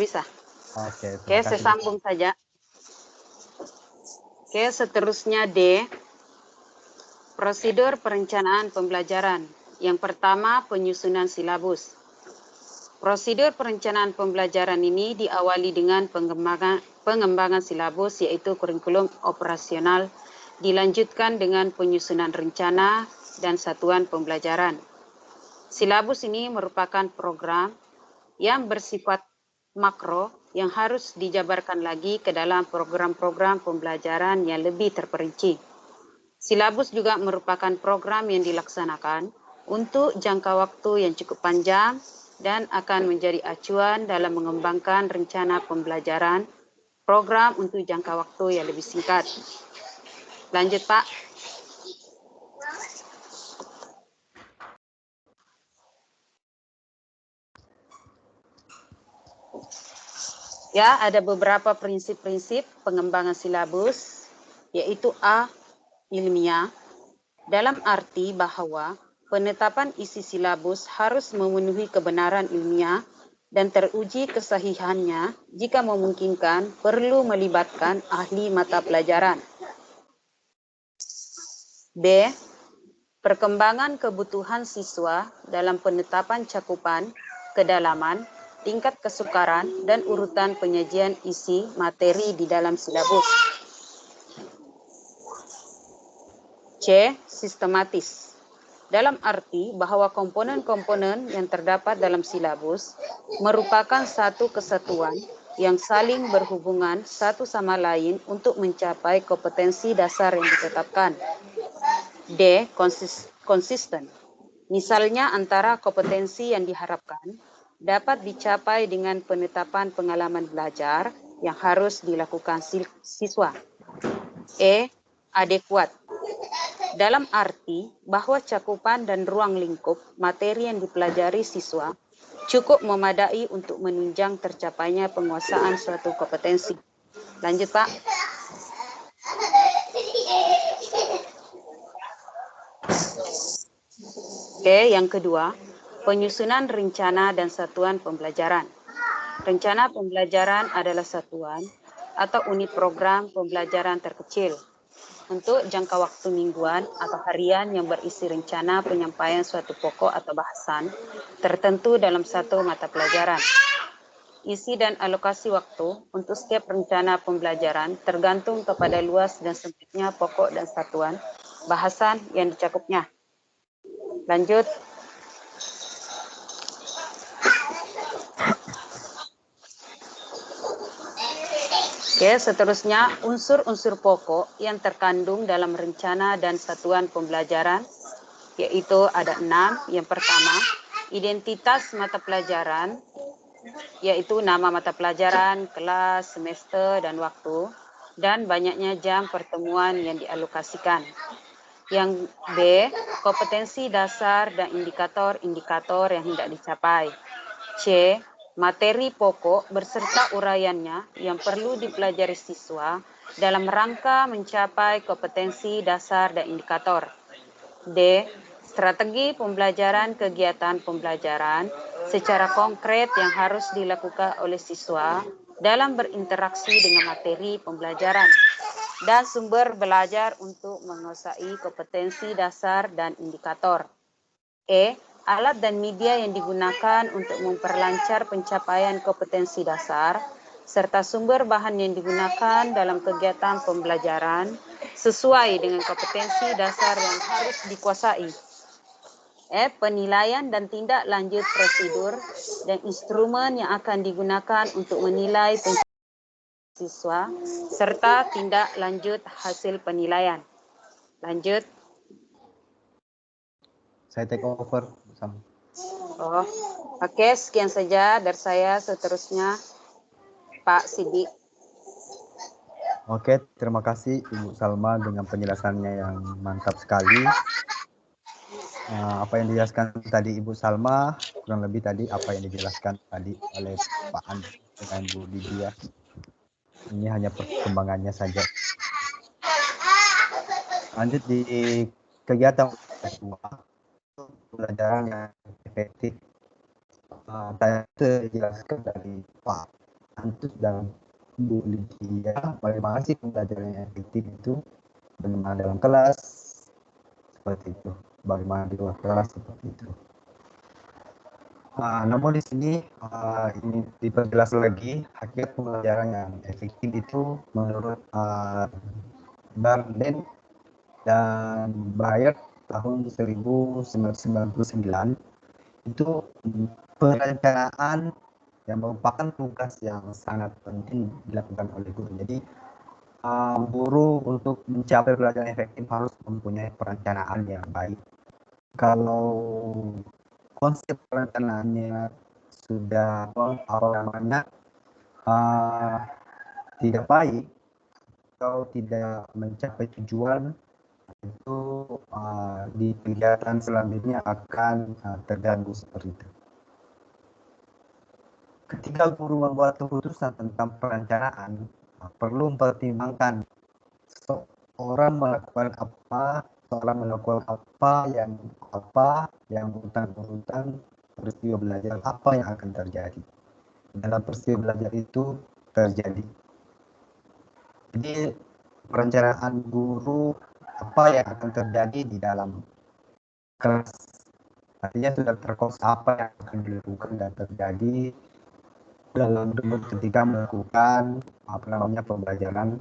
Oke, Saya sambung saja. Oke, seterusnya D, prosedur perencanaan pembelajaran. Yang pertama, penyusunan silabus. Prosedur perencanaan pembelajaran ini diawali dengan pengembangan silabus, yaitu kurikulum operasional, dilanjutkan dengan penyusunan rencana dan satuan pembelajaran. Silabus ini merupakan program yang bersifat makro yang harus dijabarkan lagi ke dalam program-program pembelajaran yang lebih terperinci. Silabus juga merupakan program yang dilaksanakan untuk jangka waktu yang cukup panjang dan akan menjadi acuan dalam mengembangkan rencana pembelajaran program untuk jangka waktu yang lebih singkat. Lanjut Pak. Ya, ada beberapa prinsip-prinsip pengembangan silabus, yaitu A, ilmiah, dalam arti bahwa penetapan isi silabus harus memenuhi kebenaran ilmiah dan teruji kesahihannya jika memungkinkan perlu melibatkan ahli mata pelajaran. B, perkembangan kebutuhan siswa dalam penetapan cakupan, kedalaman, tingkat kesukaran, dan urutan penyajian isi materi di dalam silabus. C. Sistematis. Dalam arti bahwa komponen-komponen yang terdapat dalam silabus merupakan satu kesatuan yang saling berhubungan satu sama lain untuk mencapai kompetensi dasar yang ditetapkan. D. Konsisten. Misalnya antara kompetensi yang diharapkan dapat dicapai dengan penetapan pengalaman belajar yang harus dilakukan siswa. E. Adekuat. Dalam arti bahwa cakupan dan ruang lingkup materi yang dipelajari siswa cukup memadai untuk menunjang tercapainya penguasaan suatu kompetensi. Lanjut, Pak. Oke, yang kedua, penyusunan rencana dan satuan pembelajaran. Rencana pembelajaran adalah satuan atau unit program pembelajaran terkecil untuk jangka waktu mingguan atau harian yang berisi rencana penyampaian suatu pokok atau bahasan tertentu dalam satu mata pelajaran. Isi dan alokasi waktu untuk setiap rencana pembelajaran tergantung kepada luas dan sempitnya pokok dan satuan bahasan yang dicakupnya. Lanjut. Oke, seterusnya unsur-unsur pokok yang terkandung dalam rencana dan satuan pembelajaran, yaitu ada 6. Yang pertama, identitas mata pelajaran, yaitu nama mata pelajaran, kelas, semester, dan waktu, dan banyaknya jam pertemuan yang dialokasikan. Yang B, kompetensi dasar dan indikator-indikator yang hendak dicapai. C, materi pokok berserta uraiannya yang perlu dipelajari siswa dalam rangka mencapai kompetensi dasar dan indikator. D. Strategi pembelajaran kegiatan pembelajaran secara konkret yang harus dilakukan oleh siswa dalam berinteraksi dengan materi pembelajaran dan sumber belajar untuk menguasai kompetensi dasar dan indikator. E. Alat dan media yang digunakan untuk memperlancar pencapaian kompetensi dasar, serta sumber bahan yang digunakan dalam kegiatan pembelajaran sesuai dengan kompetensi dasar yang harus dikuasai. F. Penilaian dan tindak lanjut prosedur dan instrumen yang akan digunakan untuk menilai pencapaian siswa, serta tindak lanjut hasil penilaian. Lanjut. Saya take over. Oh, oke, sekian saja dari saya. Seterusnya Pak Sidik. Oke, terima kasih Ibu Salma dengan penjelasannya yang mantap sekali. Apa yang dijelaskan tadi Ibu Salma, kurang lebih tadi apa yang dijelaskan tadi oleh Pak Andi dengan Bu Lydia. Ini hanya perkembangannya saja. Lanjut di kegiatan kedua, pembelajaran yang efektif. Saya jelaskan dari Pak Antus dan Bu Lydia bagaimana sih pembelajaran yang efektif itu, bagaimana dalam kelas seperti itu, bagaimana di luar kelas seperti itu. Namun di sini ini diperjelas lagi hakikat pembelajaran yang efektif itu menurut Barden dan Bayer tahun 1999 itu perencanaan yang merupakan tugas yang sangat penting dilakukan oleh guru. Jadi guru untuk mencapai pelajaran efektif harus mempunyai perencanaan yang baik. Kalau konsep perencanaannya sudah tidak baik atau tidak mencapai tujuan, itu di kegiatan selanjutnya akan terganggu seperti itu. Ketika guru membuat keputusan tentang perencanaan, perlu mempertimbangkan seorang melakukan apa yang urutan peristiwa belajar apa yang akan terjadi dalam peristiwa belajar itu terjadi. Jadi perencanaan guru apa yang akan terjadi di dalam kelas, artinya sudah terkons apa yang akan dilakukan dan terjadi dalam ketika melakukan pembelajaran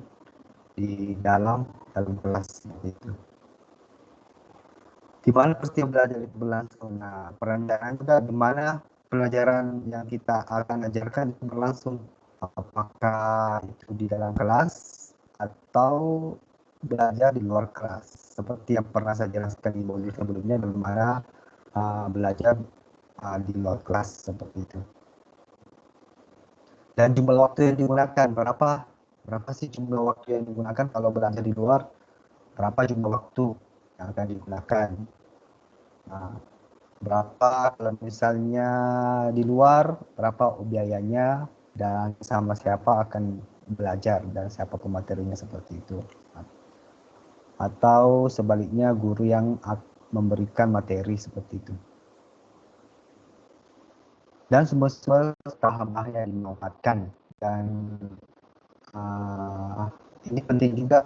di dalam kelas itu. Di mana peristiwa belajar itu berlangsung. Nah, perencanaan juga di mana pelajaran yang kita akan ajarkan itu berlangsung, apakah itu di dalam kelas atau belajar di luar kelas. Seperti yang pernah saya jelaskan di modul sebelumnya, bagaimana belajar di luar kelas seperti itu. Dan jumlah waktu yang digunakan, berapa sih jumlah waktu yang digunakan kalau belajar di luar, berapa jumlah waktu yang akan digunakan. Nah, berapa kalau misalnya di luar, berapa biayanya, dan sama siapa akan belajar dan siapa pematerinya seperti itu. Atau sebaliknya guru yang memberikan materi seperti itu. Dan semua bahan-bahan yang dimanfaatkan. Dan ini penting juga,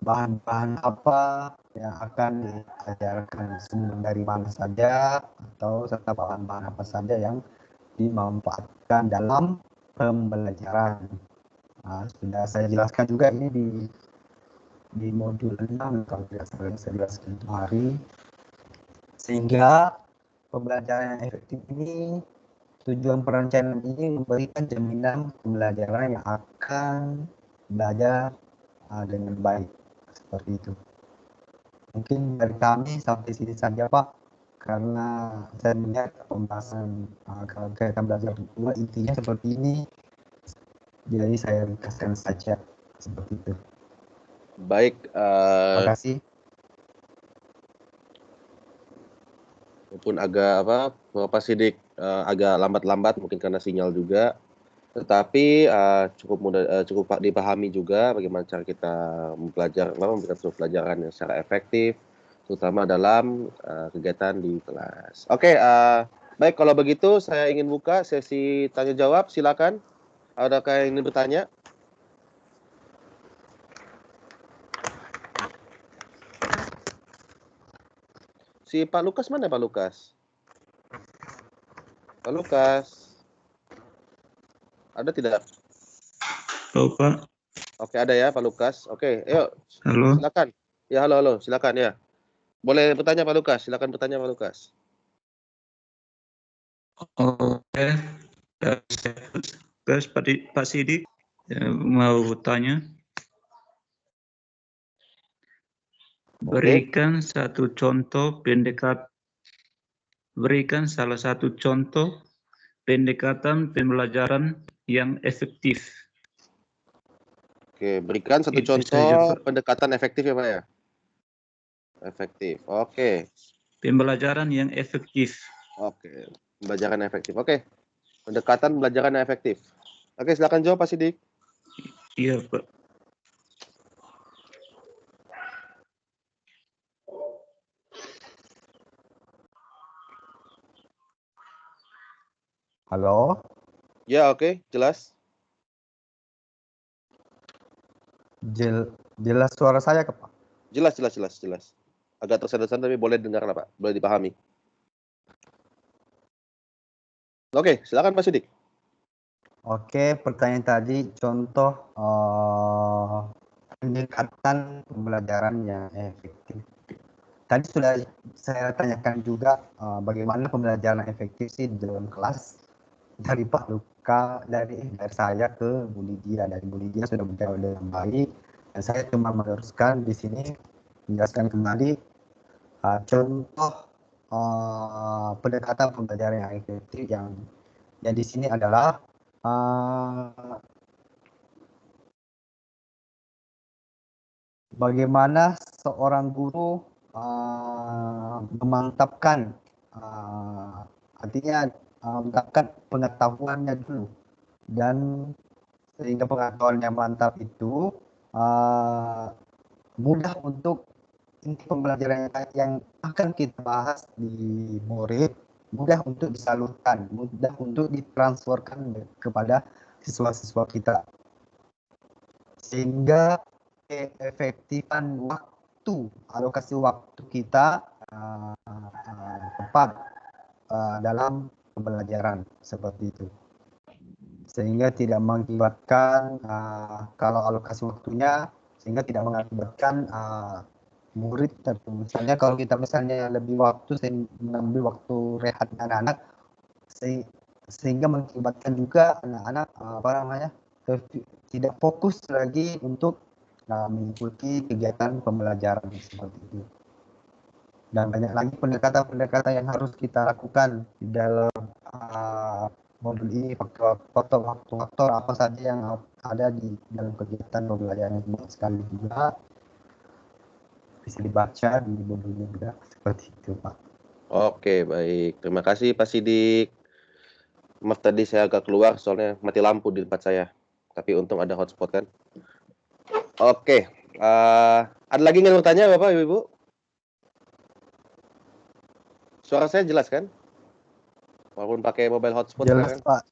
bahan-bahan apa yang akan diajarkan, sumber dari mana saja, atau serta bahan-bahan apa saja yang dimanfaatkan dalam pembelajaran. Sudah saya jelaskan juga ini di modul 6 kalau tidak salah saya jelaskan itu hari. Sehingga pembelajaran yang efektif ini, tujuan perencanaan ini memberikan jaminan pembelajaran yang akan belajar dengan baik, seperti itu. Mungkin dari kami sampai sini saja Pak, karena saya melihat pembahasan kegiatan belajar kedua intinya seperti ini, jadi saya ringkaskan saja seperti itu. Baik. Terima kasih. Walaupun agak Bapak Sidik agak lambat-lambat mungkin karena sinyal juga, tetapi cukup dipahami juga bagaimana cara kita memberikan suatu pelajaran yang secara efektif, terutama dalam kegiatan di kelas. Oke, baik, kalau begitu saya ingin buka sesi tanya jawab. Silakan. Adakah yang ingin bertanya? Si Pak Lukas mana Pak Lukas? Pak Lukas. Ada tidak? Halo Pak. Oke, ada ya Pak Lukas. Oke, yuk. Halo. Silakan. Ya, halo, silakan ya. Boleh bertanya Pak Lukas, silakan bertanya Pak Lukas. Oke. Guys, Pak Sidik mau tanya. Berikan satu contoh berikan salah satu contoh pendekatan pembelajaran yang efektif. Oke, berikan satu contoh pendekatan efektif ya Pak ya? Efektif, oke. Pembelajaran yang efektif. Oke, pembelajaran efektif. Oke, pendekatan pembelajaran yang efektif. Oke, silakan jawab Pak Sidik. Iya Pak. Halo? Ya, oke, jelas. Jelas suara saya Pak? Jelas. Agak tersendat-sendat tapi boleh dengar lah Pak, boleh dipahami. Oke, silakan Pak Sidik. Oke, pertanyaan tadi contoh pendekatan pembelajaran yang efektif. Tadi sudah saya tanyakan juga bagaimana pembelajaran efektif sih di dalam kelas dari Pak Luka, dari saya ke Bu Lydia. Dari Bu Lydia sudah menjawab dengan baik, dan saya cuma meneruskan di sini, menjelaskan kembali contoh pendekatan pembelajaran yang efektif yang di sini adalah bagaimana seorang guru memantapkan, artinya memantapkan pengetahuannya dulu, dan sehingga pengetahuannya mantap itu mudah untuk inti pembelajaran yang akan kita bahas di murid, mudah untuk disalurkan, mudah untuk ditransferkan kepada siswa-siswa kita, sehingga keefektifan waktu, alokasi waktu kita tepat dalam pembelajaran seperti itu. sehingga tidak mengakibatkan kalau alokasi waktunya, sehingga tidak mengakibatkan murid misalnya kalau kita misalnya lebih waktu mengambil waktu rehat anak-anak, sehingga mengakibatkan juga anak-anak tidak fokus lagi untuk mengikuti kegiatan pembelajaran seperti itu. Dan banyak lagi pendekatan-pendekatan yang harus kita lakukan di dalam modul ini, faktor-faktor apa saja yang ada di dalam kegiatan pembelajaran, banyak sekali juga bisa dibaca di modulnya juga seperti itu, Pak. Oke, baik. Terima kasih Pak Sidik. Maaf tadi saya agak keluar soalnya mati lampu di tempat saya. Tapi untung ada hotspot kan. Oke, ada lagi yang bertanya Bapak Ibu? Suara saya jelas kan? Walaupun pakai mobile hotspot jelas kan? Pak.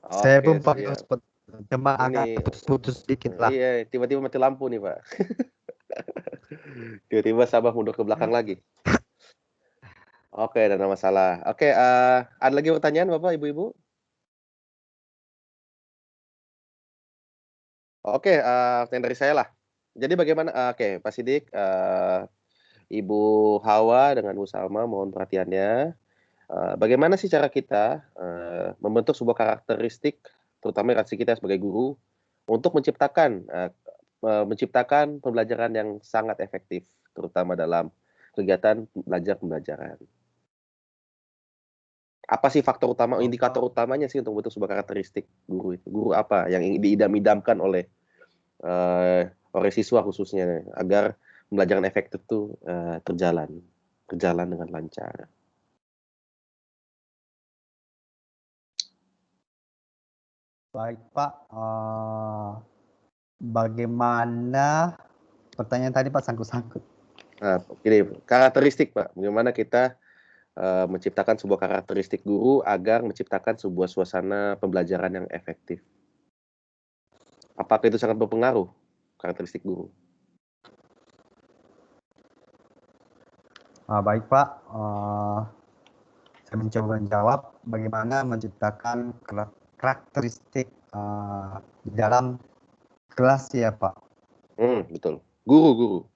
Oke, Saya pun pakai siap. hotspot, cuma agak putus sedikit lah. Iya, tiba-tiba mati lampu nih Pak. Tiba-tiba Sabah mundur ke belakang lagi. Oke, tidak ada masalah. Oke, ada lagi pertanyaan Bapak Ibu-Ibu? Oke, pertanyaan dari saya lah. Jadi bagaimana? Oke, Pak Sidik, Ibu Hawa dengan Bu Salma mohon perhatiannya. Bagaimana sih cara kita membentuk sebuah karakteristik, terutama reaksi kita sebagai guru, untuk menciptakan pembelajaran yang sangat efektif, terutama dalam kegiatan belajar pembelajaran. Apa sih faktor utama, indikator utamanya sih untuk membentuk sebuah karakteristik guru itu? Guru apa yang diidam-idamkan oleh siswa khususnya agar pembelajaran efektif itu berjalan dengan lancar. Baik Pak, bagaimana pertanyaan tadi Pak sangkut-sangkut? Nah, ini karakteristik Pak, bagaimana kita menciptakan sebuah karakteristik guru agar menciptakan sebuah suasana pembelajaran yang efektif. Apakah itu sangat berpengaruh karakteristik guru? Baik Pak, saya mencoba menjawab bagaimana menciptakan karakteristik di dalam kelas ya Pak. Betul. Guru.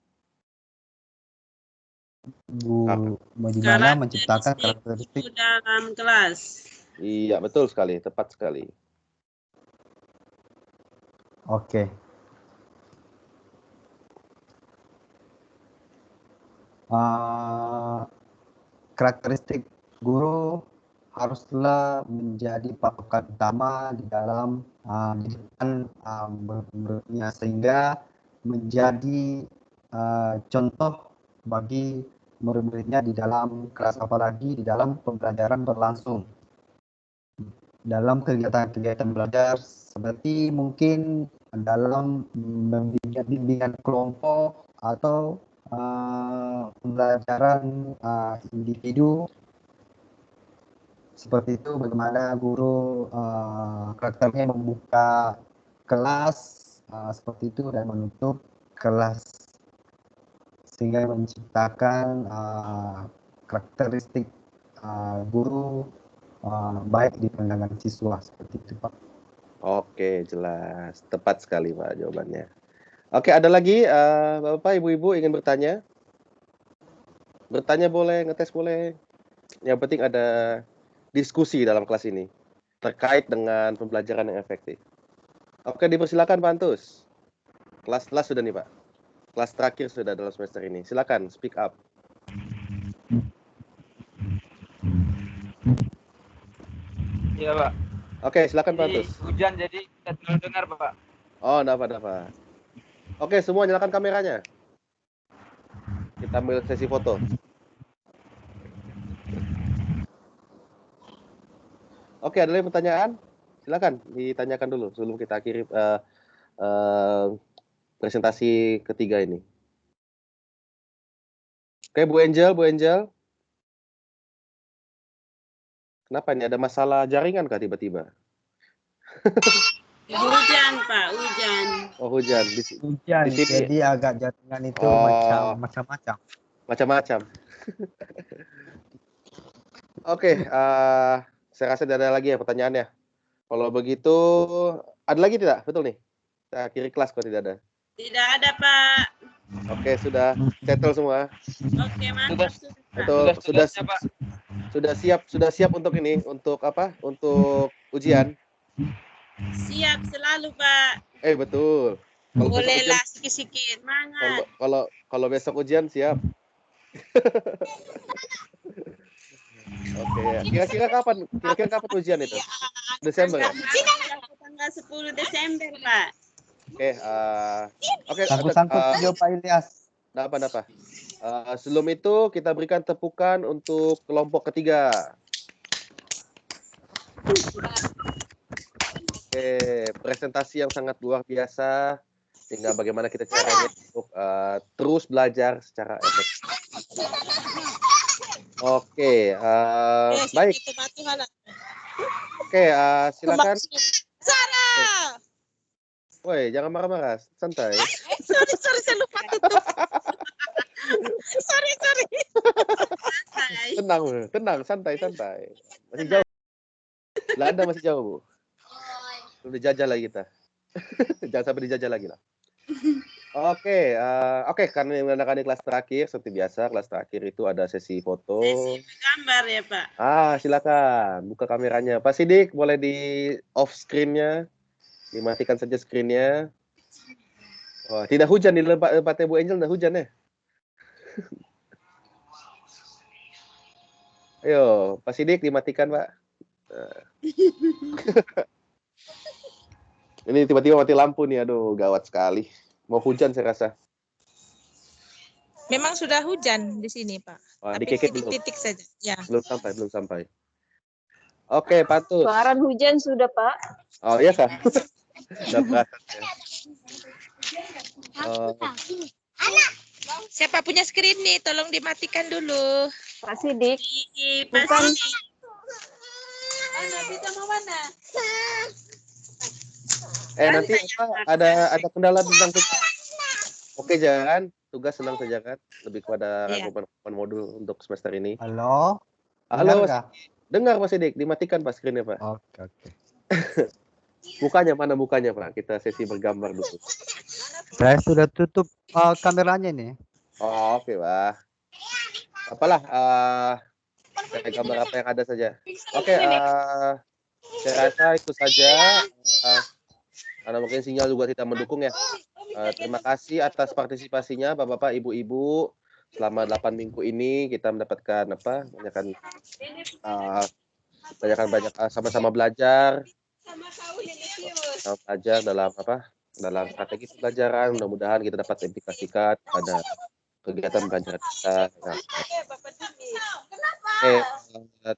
Bagaimana menciptakan karakteristik dalam kelas? Iya, betul sekali, tepat sekali. Oke. Karakteristik guru haruslah menjadi patokan utama di dalam didikan murid-muridnya, sehingga menjadi contoh bagi murid-muridnya di dalam kelas, apalagi di dalam pembelajaran berlangsung. Dalam kegiatan-kegiatan belajar seperti mungkin dalam bimbingan kelompok atau pembelajaran individu, seperti itu bagaimana guru karakternya membuka kelas seperti itu dan menutup kelas, sehingga menciptakan karakteristik guru baik di pandangan siswa, seperti itu Pak. Oke, jelas, tepat sekali Pak jawabannya. Oke, ada lagi Bapak Ibu-Ibu ingin bertanya? Bertanya boleh, ngetes boleh. Yang penting ada diskusi dalam kelas ini terkait dengan pembelajaran yang efektif. Oke, dipersilakan Pak Antus. Kelas sudah nih Pak. Kelas terakhir sudah dalam semester ini. Silakan speak up. Iya Pak. Oke, silakan Pak Antus. Hujan jadi tidak terlalu dengar Pak. Oh, enggak apa-apa. Oke, semua nyalakan kameranya. Kita ambil sesi foto. Oke, ada lagi pertanyaan? Silakan ditanyakan dulu sebelum kita akhiri presentasi ketiga ini. Oke, Bu Angel. Kenapa ini? Ada masalah jaringan kah tiba-tiba? Hujan Pak, hujan. Oh, hujan. Hujan, jadi agak jaringan itu macam-macam. Macam-macam. Oke, saya rasa tidak ada lagi ya pertanyaannya. Kalau begitu, ada lagi tidak? Betul nih? Kita akhiri kelas kalau tidak ada. Tidak ada, Pak. Oke, sudah settle semua. Oke, mantap. Betul, sudah siap untuk ini, untuk apa? Untuk ujian. Siap selalu, Pak. Betul. Kalau besok Bolehlah ujian, sikit-sikit. Semangat. kalau besok ujian siap. Oke, kira-kira kapan ujian itu? Desember ya? Tanggal 10 Desember, Pak. Oke. Sangkut-sangkut video Pak Ilyas. Apa? Sebelum itu kita berikan tepukan untuk kelompok ketiga. Oke, presentasi yang sangat luar biasa, sehingga bagaimana kita caranya untuk terus belajar secara efektif. Oke, baik. Oke, silakan. Sarah. Woi, jangan marah-marah, santai. Sorry, saya lupa tutup. sorry. Tenang, santai. Masih jauh. Belanda masih jauh, Bu. Belum dijajah lagi kita. Jangan sampai dijajah lagi lah. Oke, karena menggunakan kelas terakhir, seperti biasa, kelas terakhir itu ada sesi foto. Gambar ya, Pak. Silakan, buka kameranya. Pak Sidik, boleh di off screen-nya. Dimatikan saja screen-nya. Wah, tidak hujan di tempatnya Bu Angel, tidak hujan ya? Ayo, Pak Sidik dimatikan, Pak. Ini tiba-tiba mati lampu nih, aduh gawat sekali. Mau hujan saya rasa. Memang sudah hujan di sini, Pak. Wah, tapi titik-titik saja. Ya. Belum sampai. Oke, Patut. Suara hujan sudah, Pak. Oh iya kah? Udah terasa ya. Siapa punya screen nih? Tolong dimatikan dulu. Pak Sidik. Bukan. Mana? Nanti ada kendala tentang tugas. Oke, jangan tugas senang saja kan. Lebih kepada rangkuman modul untuk semester ini. Halo. Halo. Dengar Pak Sidik, dimatikan Pak screen-nya, Pak. Oke. Mana mukanya, Pak? Kita sesi bergambar dulu. Saya sudah tutup kameranya nih. Oh, oke, Pak. Apalah, gambar apa yang ada saja. Oke, saya rasa itu saja. Karena mungkin sinyal juga tidak mendukung ya. Terima kasih atas partisipasinya, Bapak-bapak, Ibu-ibu. Selama 8 minggu ini kita mendapatkan banyak sama-sama belajar. Dalam strategi pembelajaran. Mudah-mudahan kita dapat implikasikan pada kegiatan belajar kita.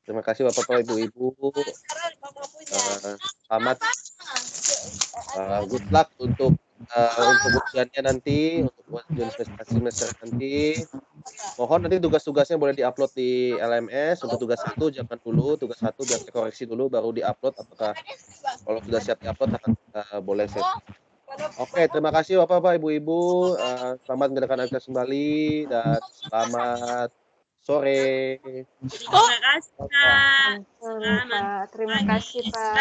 Terima kasih Bapak-bapak, Ibu-ibu. Selamat. Good luck untuk ujiannya nanti, untuk ujian semester nanti. Mohon nanti tugas-tugasnya boleh diupload di LMS. Untuk tugas 1 jangan dulu, tugas 1 biar saya koreksi dulu baru diupload. Apakah kalau sudah siap diupload akan boleh saya. Oke, terima kasih Bapak-bapak, Ibu-ibu. Selamat menjalankan aktivitas kembali dan selamat sore. Terima kasih, Pak. Terima kasih, Pak.